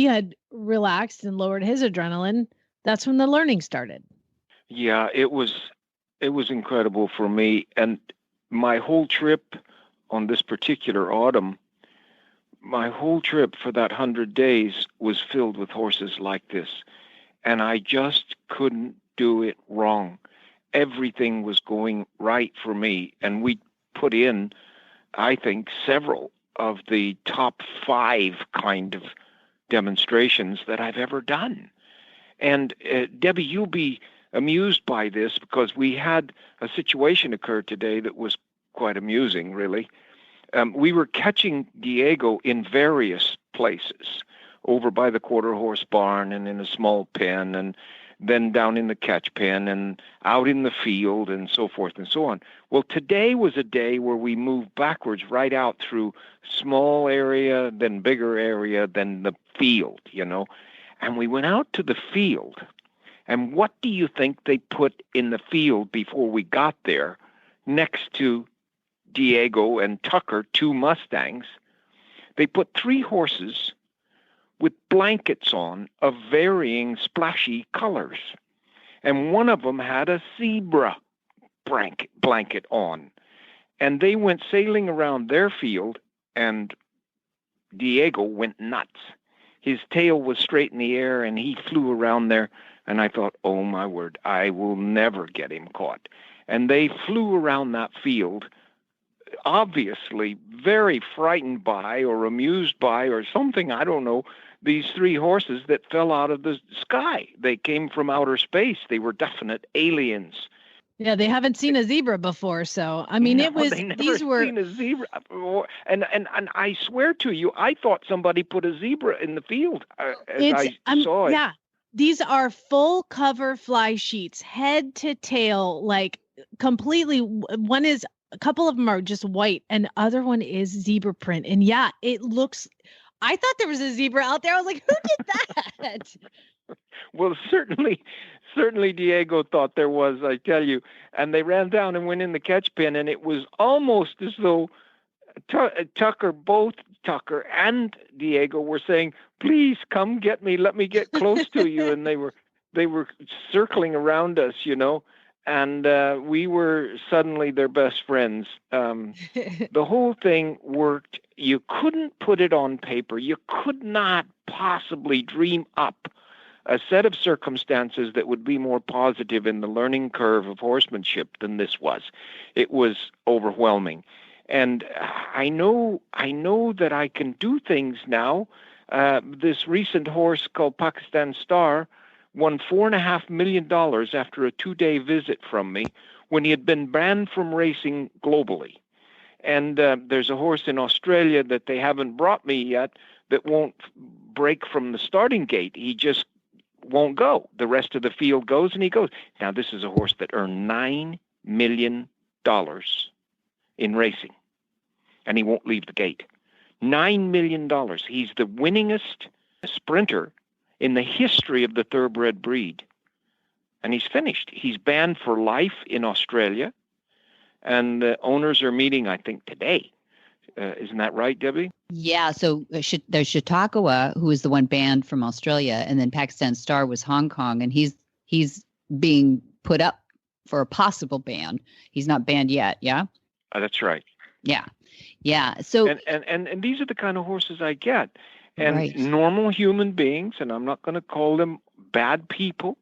had relaxed and lowered his adrenaline, that's when the learning started. Yeah, it was incredible for me. And my whole trip on this particular autumn, my whole trip for that 100 days was filled with horses like this. And I just couldn't do it wrong. Everything was going right for me. And we put in, I think, several of the top 5 kind of demonstrations that I've ever done. And Debbie, you'll be amused by this, because we had a situation occur today that was quite amusing, really. We were catching Diego in various places, over by the quarter horse barn and in a small pen, and then down in the catch pen and out in the field and so forth and so on. Well, today was a day where we moved backwards right out through small area, then bigger area, then the field, and we went out to the field. And what do you think they put in the field before we got there, next to Diego and Tucker, 2 Mustangs? They put 3 horses with blankets on of varying splashy colors. And one of them had a zebra blanket on. And they went sailing around their field, and Diego went nuts. His tail was straight in the air, and he flew around there. And I thought, oh, my word, I will never get him caught. And they flew around that field, obviously very frightened by or amused by or something, I don't know, these 3 horses that fell out of the sky. They came from outer space. They were definite aliens. Yeah, they haven't seen a zebra before. So, I mean, these were seen a zebra before. And I swear to you, I thought somebody put a zebra in the field as I saw it. Yeah. These are full cover fly sheets, head to tail, like completely. One is, a couple of them are just white and the other one is zebra print. And yeah, it looks, I thought there was a zebra out there. I was like, who did that? Well, certainly Diego thought there was, I tell you. And they ran down and went in the catch pen, and it was almost as though both Tucker and Diego were saying, please come get me, let me get close to you. And they were circling around us, and we were suddenly their best friends. The whole thing worked. You couldn't put it on paper. You could not possibly dream up a set of circumstances that would be more positive in the learning curve of horsemanship than this was. It was overwhelming. And I know that I can do things now. This recent horse called Pakistan Star won $4.5 million after a 2-day visit from me when he had been banned from racing globally. And there's a horse in Australia that they haven't brought me yet that won't break from the starting gate. He just won't go. The rest of the field goes, and he goes. Now, this is a horse that earned $9 million in racing, and he won't leave the gate. $9 million. He's the winningest sprinter in the history of the thoroughbred breed. And he's finished. He's banned for life in Australia, and the owners are meeting, I think, today. Isn't that right, Debbie? Yeah. So there's Chautauqua, who is the one banned from Australia, and then Pakistan Star was Hong Kong, and he's being put up for a possible ban. He's not banned yet. Yeah. That's right. Yeah. Yeah. So and these are the kind of horses I get, and right. Normal human beings, and I'm not going to call them bad people.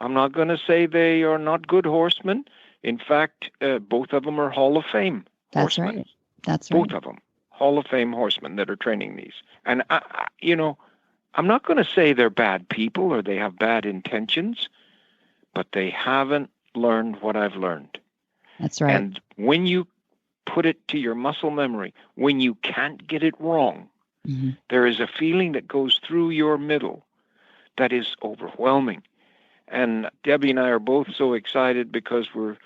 I'm not going to say they are not good horsemen. In fact, both of them are Hall of Fame That's horsemen. right. That's right. Both of them, Hall of Fame horsemen that are training these. And, I'm not going to say they're bad people or they have bad intentions, but they haven't learned what I've learned. That's right. And when you put it to your muscle memory, when you can't get it wrong, mm-hmm. there is a feeling that goes through your middle that is overwhelming. And Debbie and I are both so excited because we're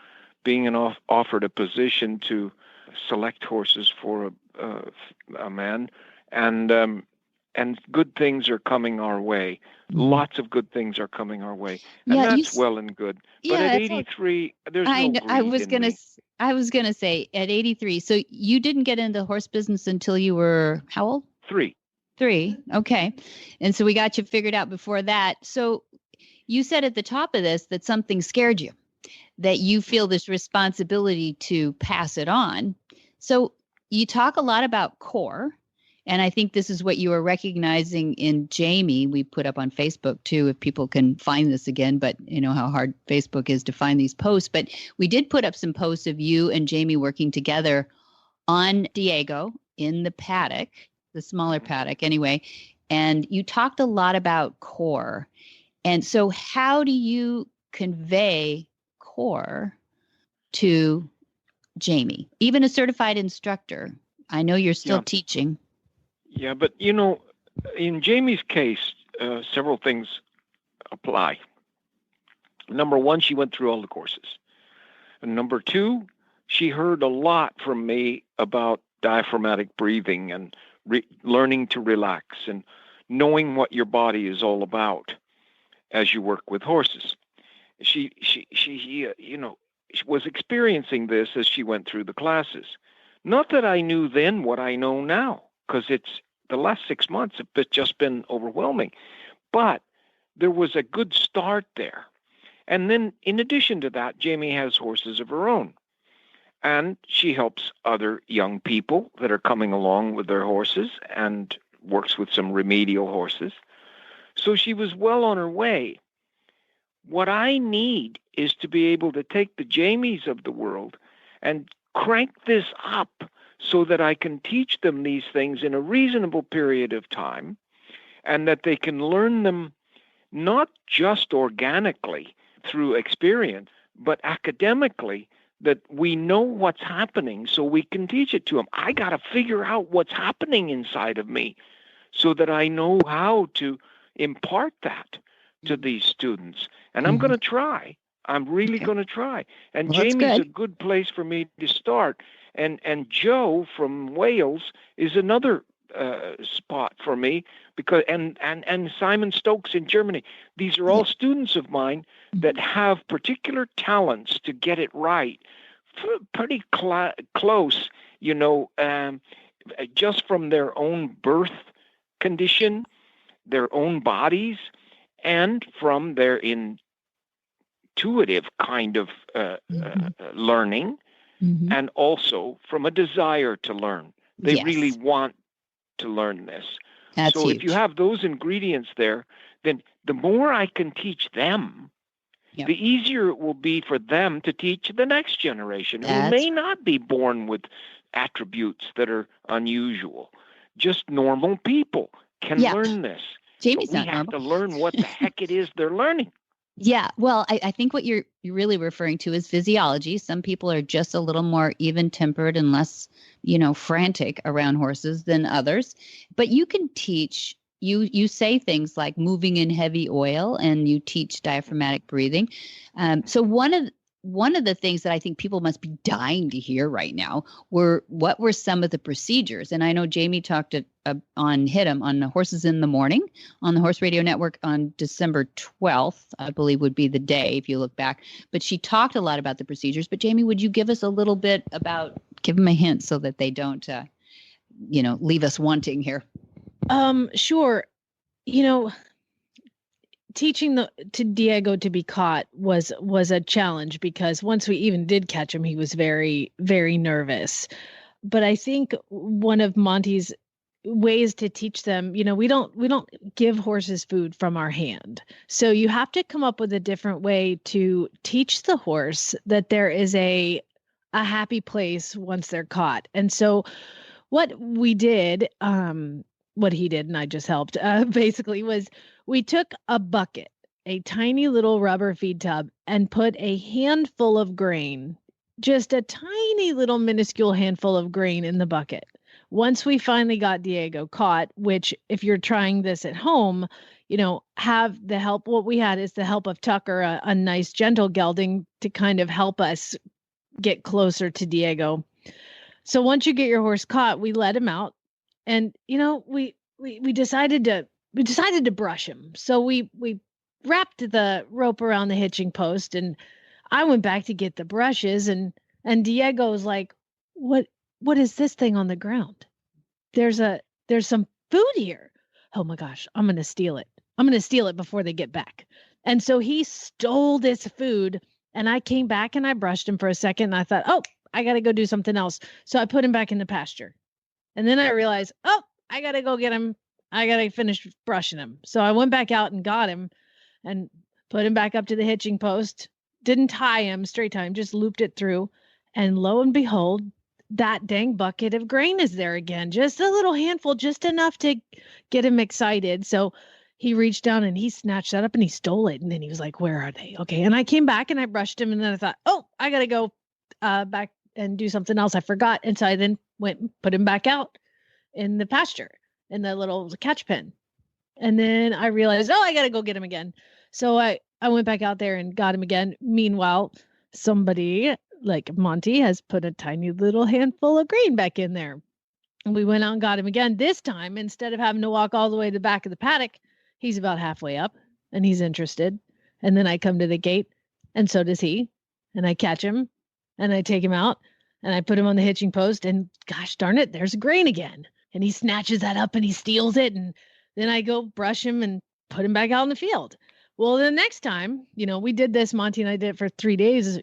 being offered a position to select horses for a man, and good things are coming our way. Mm-hmm. Lots of good things are coming our way, and that's well and good. But at 83, there's no greed I was in me. I was gonna say at 83. So you didn't get into the horse business until you were how old? 3. Okay, and so we got you figured out before that. So you said at the top of this that something scared you, that you feel this responsibility to pass it on. So you talk a lot about core, and I think this is what you are recognizing in Jamie. We put up on Facebook too, if people can find this again, but you know how hard Facebook is to find these posts. But we did put up some posts of you and Jamie working together on Diego in the paddock, the smaller paddock anyway. And you talked a lot about core. And so how do you convey core to Jamie, even a certified instructor? I know you're still teaching. Yeah, but in Jamie's case, several things apply. Number one, she went through all the courses. And number two, she heard a lot from me about diaphragmatic breathing and learning to relax and knowing what your body is all about as you work with horses. She was experiencing this as she went through the classes. Not that I knew then what I know now, because it's the last 6 months have just been overwhelming. But there was a good start there. And then in addition to that, Jamie has horses of her own. And she helps other young people that are coming along with their horses and works with some remedial horses. So she was well on her way. What I need is to be able to take the Jamies of the world and crank this up so that I can teach them these things in a reasonable period of time, and that they can learn them not just organically through experience, but academically, that we know what's happening so we can teach it to them. I got to figure out what's happening inside of me so that I know how to impart that to these students. And I'm going to try. I'm really going to try. And Jamie's a good place for me to start. And Joe from Wales is another spot for me, because and Simon Stokes in Germany. These are all students of mine that have particular talents to get it right, pretty close, just from their own birth condition, their own bodies, and from their intuitive kind of learning, and also from a desire to learn. They really want to learn this. That's so huge. If you have those ingredients there, then the more I can teach them, the easier it will be for them to teach the next generation who may not be born with attributes that are unusual. Just normal people can learn this. Jamie's we not have normal. to learn what the heck it is they're learning. Yeah, well, I think what you're really referring to is physiology. Some people are just a little more even-tempered and less, frantic around horses than others. But you can teach. You say things like moving in heavy oil, and you teach diaphragmatic breathing. So one of the things that I think people must be dying to hear right now what were some of the procedures. And I know Jamie talked on Hit 'em on Horses in the Morning on the Horse Radio Network on December 12th, I believe would be the day if you look back. But she talked a lot about the procedures. But Jamie, would you give us a little bit give them a hint so that they don't, leave us wanting here? Sure. Teaching to Diego to be caught was a challenge, because once we even did catch him, he was very, very nervous. But I think one of Monty's ways to teach them, we don't give horses food from our hand. So you have to come up with a different way to teach the horse that there is a happy place once they're caught. And so what we did, what he did, and I just helped, basically was we took a bucket, a tiny little rubber feed tub, and put a handful of grain, just a tiny little minuscule handful of grain in the bucket. Once we finally got Diego caught, which if you're trying this at home, have the help. What we had is the help of Tucker, a nice gentle gelding, to kind of help us get closer to Diego. So once you get your horse caught, we let him out. And, we decided to brush him. So we wrapped the rope around the hitching post, and I went back to get the brushes, and Diego was like, what is this thing on the ground? There's some food here. Oh my gosh, I'm going to steal it. I'm going to steal it before they get back. And so he stole this food, and I came back and I brushed him for a second, and I thought, oh, I got to go do something else. So I put him back in the pasture. And then I realized, oh, I got to go get him. I got to finish brushing him. So I went back out and got him and put him back up to the hitching post. Didn't tie him, straight tie him, just looped it through. And lo and behold, that dang bucket of grain is there again. Just a little handful, just enough to get him excited. So he reached down and he snatched that up and he stole it. And then he was like, where are they? Okay. And I came back and I brushed him. And then I thought, oh, I got to go back and do something else. I forgot. And so I then went and put him back out in the pasture in the little catch pen. And then I realized, oh, I got to go get him again. So I went back out there and got him again. Meanwhile, somebody like Monty has put a tiny little handful of grain back in there. And we went out and got him again. This time, instead of having to walk all the way to the back of the paddock, he's about halfway up and he's interested. And then I come to the gate and so does he. And I catch him and I take him out and I put him on the hitching post and gosh darn it, there's grain again. And he snatches that up and he steals it. And then I go brush him and put him back out in the field. Well, the next time, we did this, Monty and I did it for 3 days,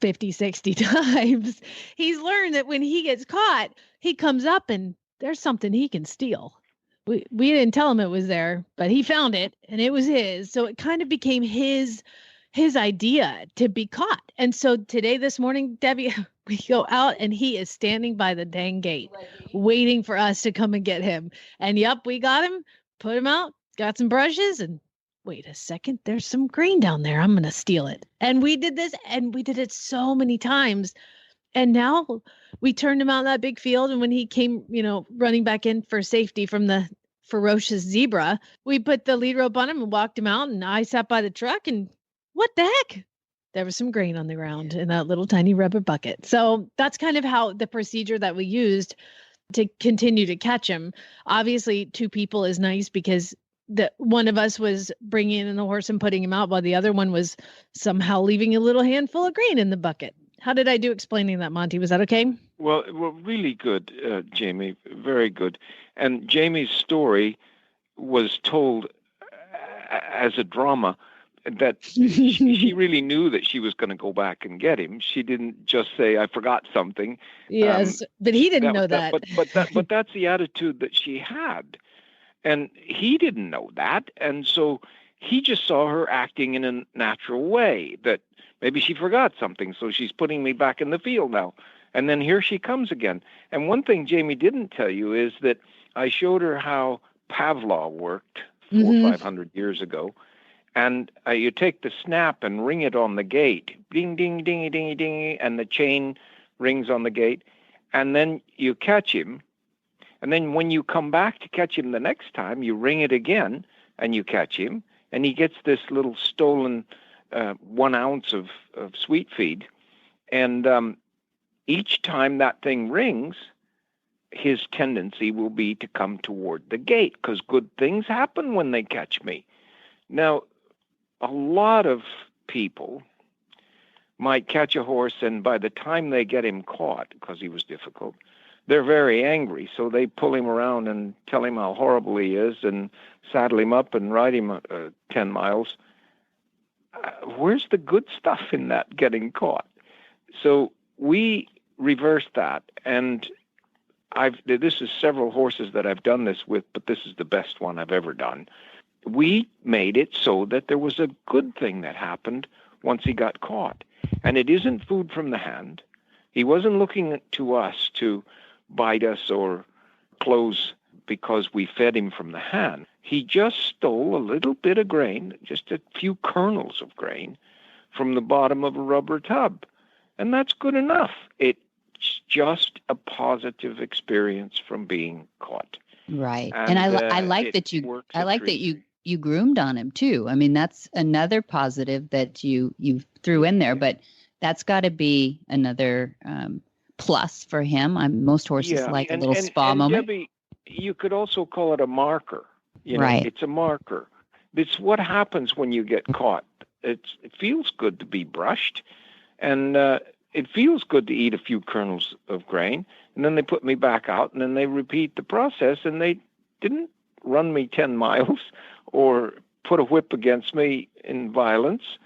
50, 60 times. He's learned that when he gets caught, he comes up and there's something he can steal. We didn't tell him it was there, but he found it and it was his. So it kind of became his idea to be caught. And so today, this morning, Debbie, we go out and he is standing by the dang gate waiting for us to come and get him. And yep, we got him, put him out, got some brushes, and wait a second, there's some grain down there. I'm going to steal it. And we did this and we did it so many times. And now we turned him out in that big field. And when he came, running back in for safety from the ferocious zebra, we put the lead rope on him and walked him out. And I sat by the truck and what the heck? There was some grain on the ground in that little tiny rubber bucket. So that's kind of how the procedure that we used to continue to catch him. Obviously, 2 people is nice because one of us was bringing in the horse and putting him out while the other one was somehow leaving a little handful of grain in the bucket. How did I do explaining that, Monty? Was that okay? Well, really good, Jamie. Very good. And Jamie's story was told as a drama that she really knew that she was going to go back and get him. She didn't just say, I forgot something. Yes, but he didn't know that. But that's the attitude that she had. And he didn't know that. And so he just saw her acting in a natural way, that maybe she forgot something, so she's putting me back in the field now. And then here she comes again. And one thing Jamie didn't tell you is that I showed her how Pavlov worked 400 Mhm. or 500 years ago. And you take the snap and ring it on the gate, ding, ding, dingy, dingy, dingy, and the chain rings on the gate. And then you catch him. And then when you come back to catch him the next time, you ring it again and you catch him. And he gets this little stolen 1 ounce of sweet feed. And each time that thing rings, his tendency will be to come toward the gate because good things happen when they catch me. Now, a lot of people might catch a horse, and by the time they get him caught, because he was difficult, they're very angry. So they pull him around and tell him how horrible he is and saddle him up and ride him 10 miles. Where's the good stuff in that getting caught? So we reversed that. And this is several horses that I've done this with, but this is the best one I've ever done. We made it so that there was a good thing that happened once he got caught. And it isn't food from the hand. He wasn't looking to us to bite us or close because we fed him from the hand. He just stole a little bit of grain, just a few kernels of grain, from the bottom of a rubber tub. And that's good enough. It's just a positive experience from being caught. Right. And I like that you groomed on him too. I mean, that's another positive that you threw in there, but that's got to be another plus for him. Most horses like a little spa moment. Debbie, you could also call it a marker. Right. It's a marker. It's what happens when you get caught. It feels good to be brushed, and it feels good to eat a few kernels of grain, and then they put me back out, and then they repeat the process, and they didn't run me 10 miles or put a whip against me in violence.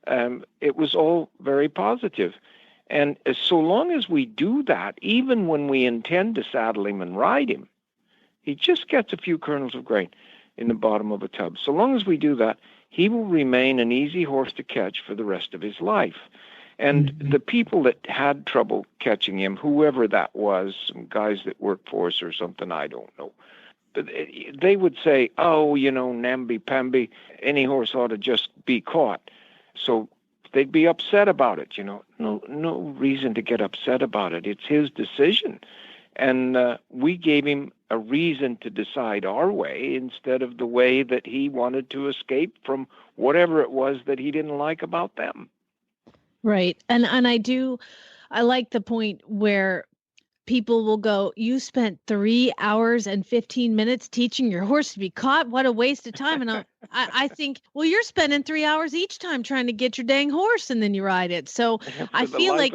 It was all very positive. And so long as we do that, even when we intend to saddle him and ride him, he just gets a few kernels of grain in the bottom of a tub. So long as we do that, he will remain an easy horse to catch for the rest of his life. And the people that had trouble catching him, whoever that was, some guys that worked for us or something, I don't know, but they would say, oh, namby-pamby, any horse ought to just be caught. So they'd be upset about it, No reason to get upset about it. It's his decision. And we gave him a reason to decide our way instead of the way that he wanted to escape from whatever it was that he didn't like about them. Right. And I like the point where people will go, you spent 3 hours and 15 minutes teaching your horse to be caught. What a waste of time. And I think, well, you're spending 3 hours each time trying to get your dang horse and then you ride it. So I feel like,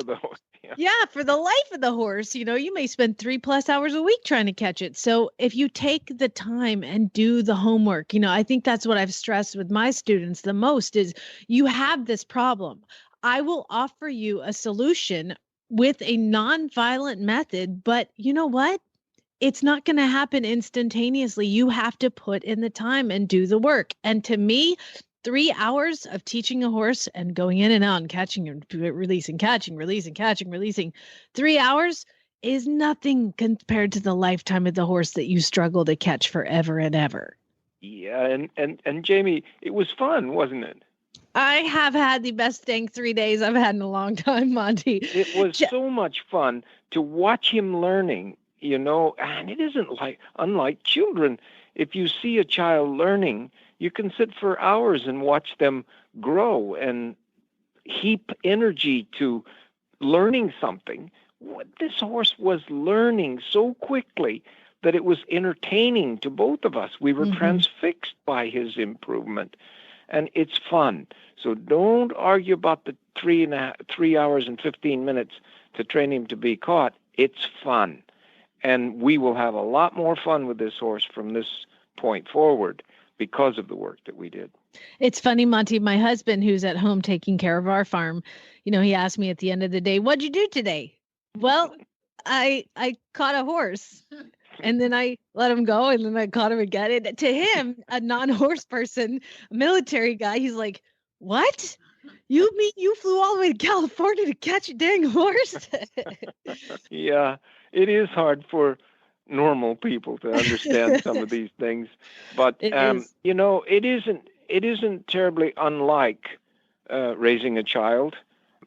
for the life of the horse, you may spend 3+ hours a week trying to catch it. So if you take the time and do the homework, I think that's what I've stressed with my students the most is you have this problem. I will offer you a solution with a non-violent method, but you know what? It's not going to happen instantaneously. You have to put in the time and do the work. And to me, 3 hours of teaching a horse and going in and out and catching and releasing, catching, releasing, catching, releasing, 3 hours is nothing compared to the lifetime of the horse that you struggle to catch forever and ever. Yeah, and Jamie, it was fun, wasn't it? I have had the best dang 3 days I've had in a long time, Monty. It was so much fun to watch him learning, and it isn't unlike children. If you see a child learning, you can sit for hours and watch them grow and heap energy to learning something. This horse was learning so quickly that it was entertaining to both of us. We were transfixed by his improvement. And it's fun. So don't argue about the 3 hours and 15 minutes to train him to be caught. It's fun. And we will have a lot more fun with this horse from this point forward because of the work that we did. It's funny, Monty, my husband, who's at home taking care of our farm, he asked me at the end of the day, what'd you do today? Well, I caught a horse. And then I let him go, and then I caught him again. And to him, a non-horse person, a military guy, he's like, what? You mean you flew all the way to California to catch a dang horse? Yeah, it is hard for normal people to understand some of these things. But It is. it isn't terribly unlike raising a child,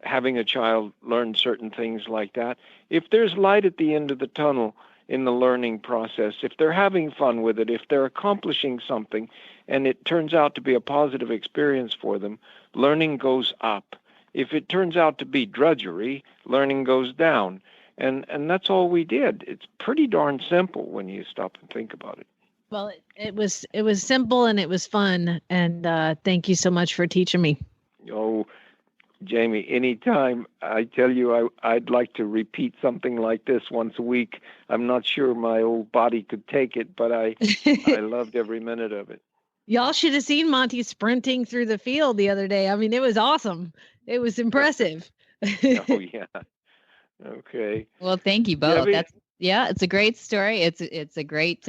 having a child learn certain things like that. If there's light at the end of the tunnel in the learning process, if they're having fun with it, if they're accomplishing something, and it turns out to be a positive experience for them, learning goes up. If it turns out to be drudgery, learning goes down. And that's all we did. It's pretty darn simple when you stop and think about it. Well, it was simple and it was fun. And thank you so much for teaching me. Oh, Jamie, anytime. I tell you, I'd like to repeat something like this once a week. I'm not sure my old body could take it, but I loved every minute of it. Y'all should have seen Monty sprinting through the field the other day. I mean, it was awesome. It was impressive. Oh, yeah. Okay. Well, thank you both. Debbie? It's a great story. It's a great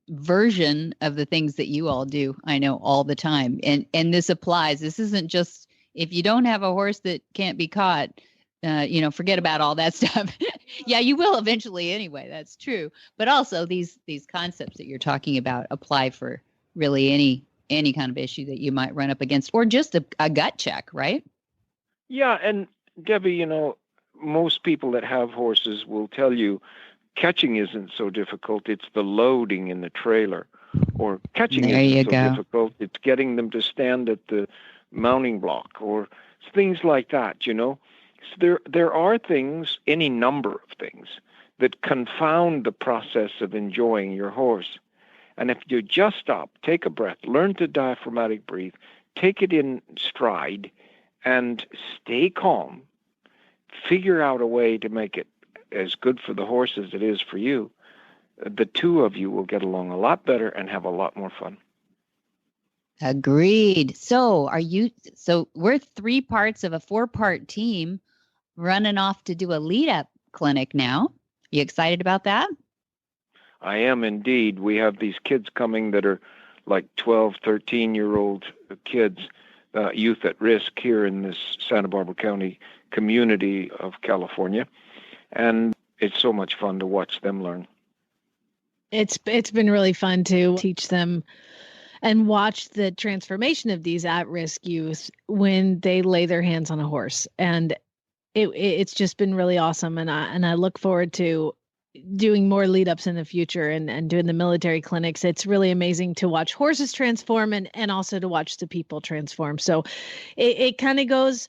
version of the things that you all do. I know all the time, and this applies. This isn't just if you don't have a horse that can't be caught. Forget about all that stuff. Yeah, you will eventually anyway. That's true. But also these concepts that you're talking about apply for really any kind of issue that you might run up against, or just a gut check, right? Yeah, and Debbie, most people that have horses will tell you catching isn't so difficult. It's the loading in the trailer. Or catching isn't so difficult. It's getting them to stand at the mounting block or things like that, So there are things, any number of things, that confound the process of enjoying your horse. And if you just stop, take a breath, learn to diaphragmatic breathe, take it in stride, and stay calm, figure out a way to make it as good for the horse as it is for you, the two of you will get along a lot better and have a lot more fun. Agreed. So we're 3 parts of a 4-part team running off to do a lead-up clinic now. You excited about that? I am indeed. We have these kids coming that are like 12, 13-year-old kids, youth at risk here in this Santa Barbara County community of California. And it's so much fun to watch them learn. It's been really fun to teach them and watch the transformation of these at-risk youth when they lay their hands on a horse. And it's just been really awesome. And I look forward to doing more lead ups in the future and doing the military clinics. It's really amazing to watch horses transform and also to watch the people transform. So it kind of goes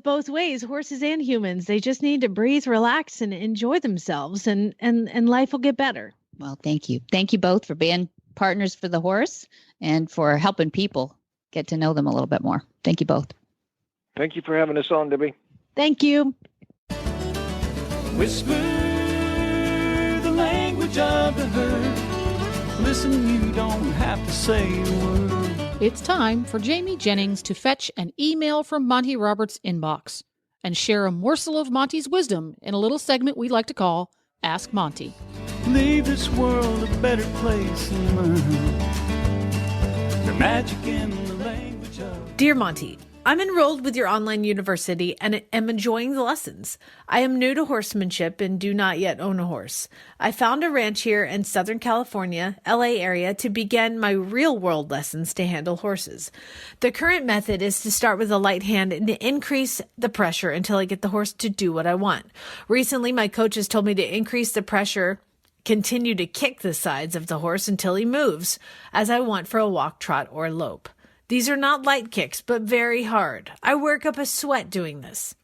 both ways, horses and humans. They just need to breathe, relax, and enjoy themselves, and life will get better. Well, thank you. Thank you both for being partners for the horse and for helping people get to know them a little bit more. Thank you both. Thank you for having us on, Debbie. Thank you. Whisper the language of the herd. Listen, you don't have to say a word. It's time for Jamie Jennings to fetch an email from Monty Roberts' inbox and share a morsel of Monty's wisdom in a little segment we like to call Ask Monty. Leave this world a better place than mine. The magic in the language of... Dear Monty, I'm enrolled with your online university and am enjoying the lessons. I am new to horsemanship and do not yet own a horse. I found a ranch here in Southern California, LA area, to begin my real-world lessons to handle horses. The current method is to start with a light hand and to increase the pressure until I get the horse to do what I want. Recently, my coaches told me to increase the pressure, continue to kick the sides of the horse until he moves, as I want for a walk, trot, or lope. These are not light kicks, but very hard. I work up a sweat doing this.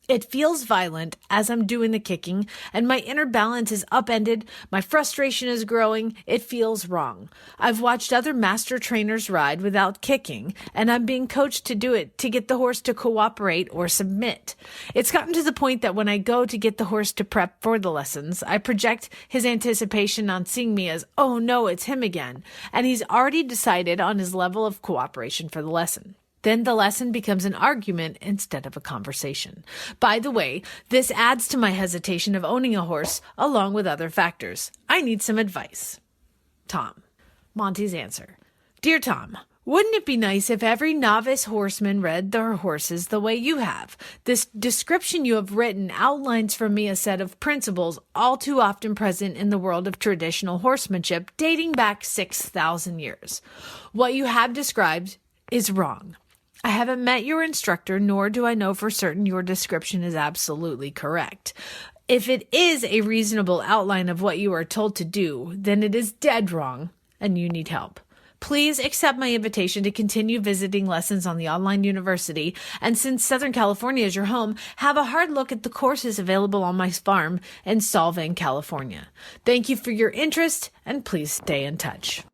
It feels violent as I'm doing the kicking, and my inner balance is upended. My frustration is growing. It feels wrong. I've watched other master trainers ride without kicking, and I'm being coached to do it to get the horse to cooperate or submit. It's gotten to the point that when I go to get the horse to prep for the lessons, I project his anticipation on seeing me as, oh no, it's him again, and he's already decided on his level of cooperation for the lesson. Then the lesson becomes an argument instead of a conversation. By the way, this adds to my hesitation of owning a horse, along with other factors. I need some advice. Tom. Monty's answer. Dear Tom, Wouldn't it be nice if every novice horseman read their horses the way you have? This description you have written outlines for me a set of principles all too often present in the world of traditional horsemanship dating back 6,000 years. What you have described is wrong. I haven't met your instructor, nor do I know for certain your description is absolutely correct. If it is a reasonable outline of what you are told to do, then it is dead wrong and you need help. Please accept my invitation to continue visiting lessons on the online university, and since Southern California is your home, have a hard look at the courses available on my farm in Solvang, California. Thank you for your interest, and please stay in touch.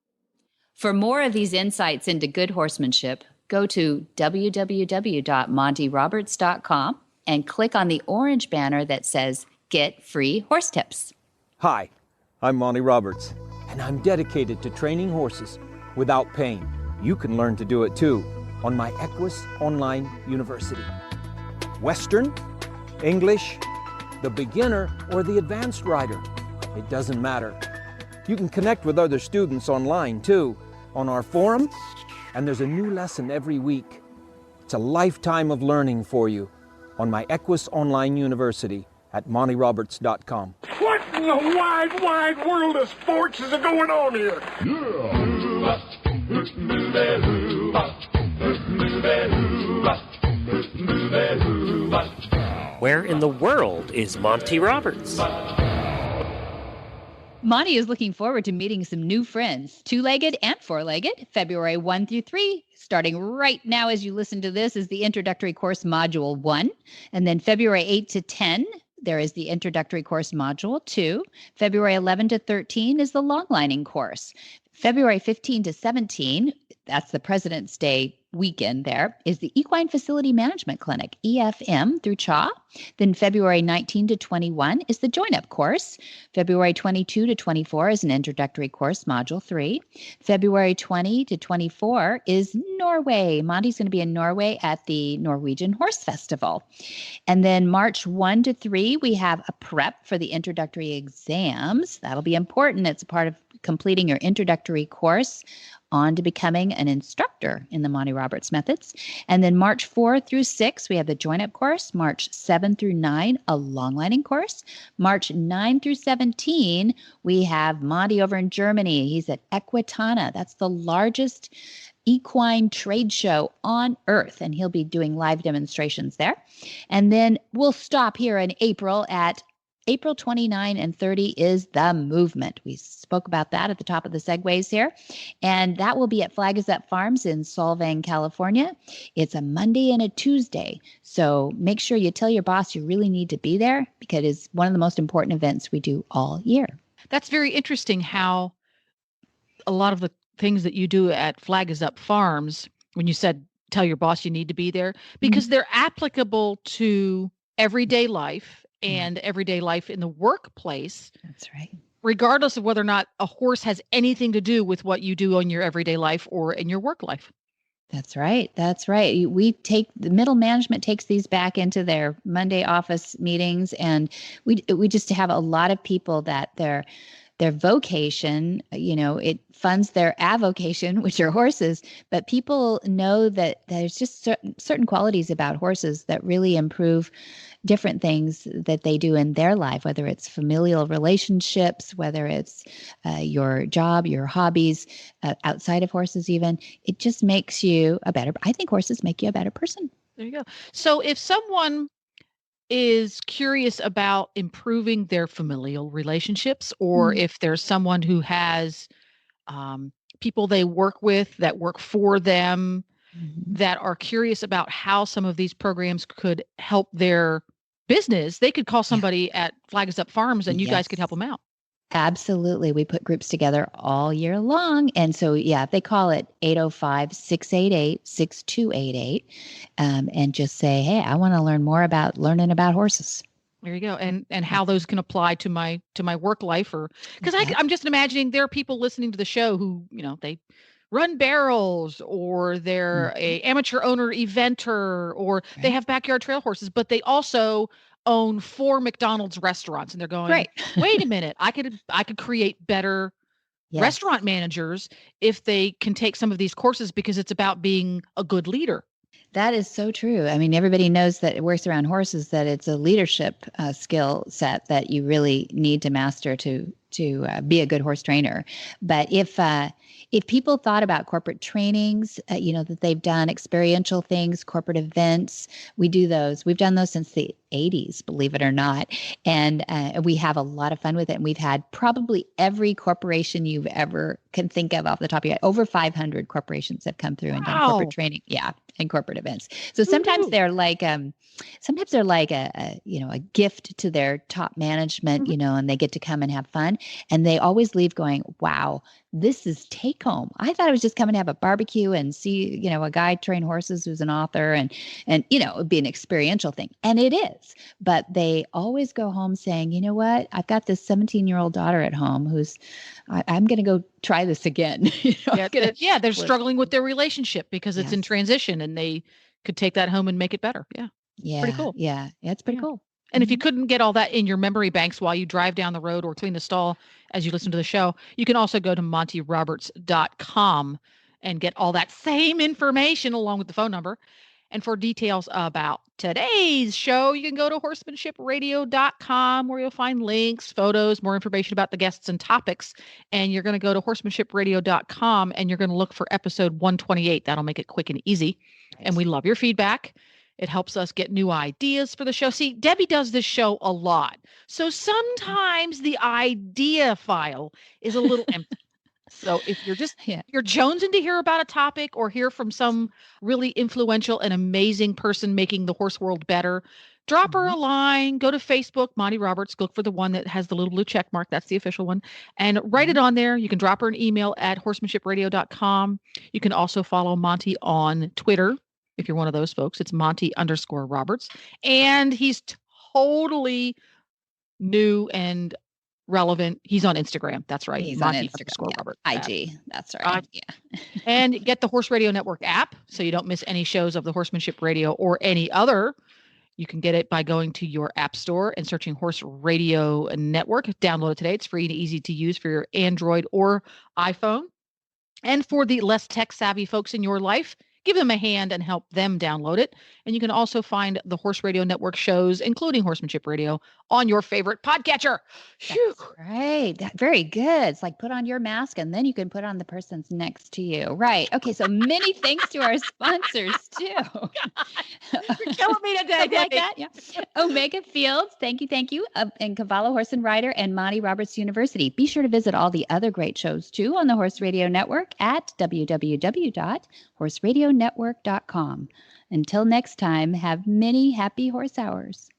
For more of these insights into good horsemanship, go to www.montyroberts.com and click on the orange banner that says Get Free Horse Tips. Hi, I'm Monty Roberts, and I'm dedicated to training horses without pain. You can learn to do it too on my Equus Online University. Western, English, the beginner, or the advanced rider, it doesn't matter. You can connect with other students online too, on our forum, and there's a new lesson every week. It's a lifetime of learning for you on my Equus Online University at montyroberts.com. What in the wide, wide world of sports is going on here? Where in the world is Monty Roberts? Monty is looking forward to meeting some new friends, two-legged and four-legged, February 1 through 3. Starting right now as you listen to this is the introductory course module 1. And then February 8 to 10, there is the introductory course module 2. February 11 to 13 is the longlining course. February 15 to 17, that's the President's Day weekend there, is the Equine Facility Management Clinic, EFM through CHA. Then February 19 to 21 is the join-up course. February 22 to 24 is an introductory course, module 3. February 20 to 24 is Norway. Monty's going to be in Norway at the Norwegian Horse Festival. And then March 1 to 3, we have a prep for the introductory exams. That'll be important. It's a part of completing your introductory course on to becoming an instructor in the Monty Roberts methods. And then March 4 through 6, we have the join-up course. March 7 through 9, a longlining course. March 9 through 17, we have Monty over in Germany. He's at Equitana. That's the largest equine trade show on earth, and he'll be doing live demonstrations there. And then we'll stop here in April at April 29 and 30 is the movement. We spoke about that at the top of the segues here. And that will be at Flag Is Up Farms in Solvang, California. It's a Monday and a Tuesday. So make sure you tell your boss you really need to be there because it's one of the most important events we do all year. That's very interesting how a lot of the things that you do at Flag Is Up Farms, when you said tell your boss you need to be there, because they're applicable to everyday life and everyday life in the workplace. That's right. Regardless of whether or not a horse has anything to do with what you do in your everyday life or in your work life. That's right. That's right. We take the middle management takes these back into their Monday office meetings, and we just have a lot of people that their vocation, it funds their avocation, which are horses, but people know that there's just certain qualities about horses that really improve different things that they do in their life, whether it's familial relationships, whether it's your job, your hobbies, outside of horses even. It just makes you I think horses make you a better person. There you go. So if someone is curious about improving their familial relationships, or if there's someone who has people they work with that work for them that are curious about how some of these programs could help their business, they could call somebody at Flag Is Up Farms and you guys could help them out. Absolutely. We put groups together all year long. And so, if they call it 805-688-6288 and just say, hey, I want to learn more about learning about horses. There you go. And how those can apply to my work life, or because I'm just imagining there are people listening to the show who, they run barrels, or they're a amateur owner eventer, or they have backyard trail horses, but they also own 4 McDonald's restaurants, and they're going, wait a minute, I could create better Yes. restaurant managers if they can take some of these courses, because it's about being a good leader. That is so true. I mean, everybody knows that it works around horses, that it's a leadership skill set that you really need to master to be a good horse trainer. But if people thought about corporate trainings, that they've done experiential things, corporate events, we do those. We've done those since the 80s, believe it or not. And we have a lot of fun with it. And we've had probably every corporation you've ever can think of off the top of your head. Over 500 corporations have come through and done corporate training. Yeah. And corporate events. So sometimes they're like, a gift to their top management, and they get to come and have fun. And they always leave going, wow, this is take home. I thought I was just coming to have a barbecue and see, a guy train horses who's an author and it'd be an experiential thing. And it is, but they always go home saying, you know what, I've got this 17-year-old daughter at home who's, I'm going to go try this again. They're struggling with their relationship because it's in transition, and they could take that home and make it better. Yeah. Pretty cool. Yeah. It's pretty cool. And if you couldn't get all that in your memory banks while you drive down the road or clean the stall as you listen to the show, you can also go to montyroberts.com and get all that same information along with the phone number. And for details about today's show, you can go to horsemanshipradio.com, where you'll find links, photos, more information about the guests and topics. And you're going to go to horsemanshipradio.com and you're going to look for episode 128. That'll make it quick and easy. Nice. And we love your feedback. It helps us get new ideas for the show. See, Debbie does this show a lot. So sometimes the idea file is a little empty. So if you're just you're jonesing to hear about a topic or hear from some really influential and amazing person making the horse world better, drop her a line, go to Facebook, Monty Roberts, look for the one that has the little blue check mark. That's the official one. And write it on there. You can drop her an email at horsemanshipradio.com. You can also follow Monty on Twitter. If you're one of those folks, it's Monty_Roberts. And he's totally new and relevant. He's on Instagram. That's right. He's Monty on Instagram. Roberts. IG. That's right. And get the Horse Radio Network app so you don't miss any shows of the Horsemanship Radio or any other. You can get it by going to your app store and searching Horse Radio Network. Download it today. It's free and easy to use for your Android or iPhone. And for the less tech savvy folks in your life, give them a hand and help them download it. And you can also find the Horse Radio Network shows, including Horsemanship Radio, on your favorite podcatcher. That's right. Very good. It's like put on your mask and then you can put on the person's next to you. Right. Okay. So many thanks to our sponsors too. You're killing me today. Like that. Yeah. Omega Fields. Thank you. And Cavallo Horse and Rider and Monty Roberts University. Be sure to visit all the other great shows too on the Horse Radio Network at www.horseradionetwork.com. Until next time, have many happy horse hours.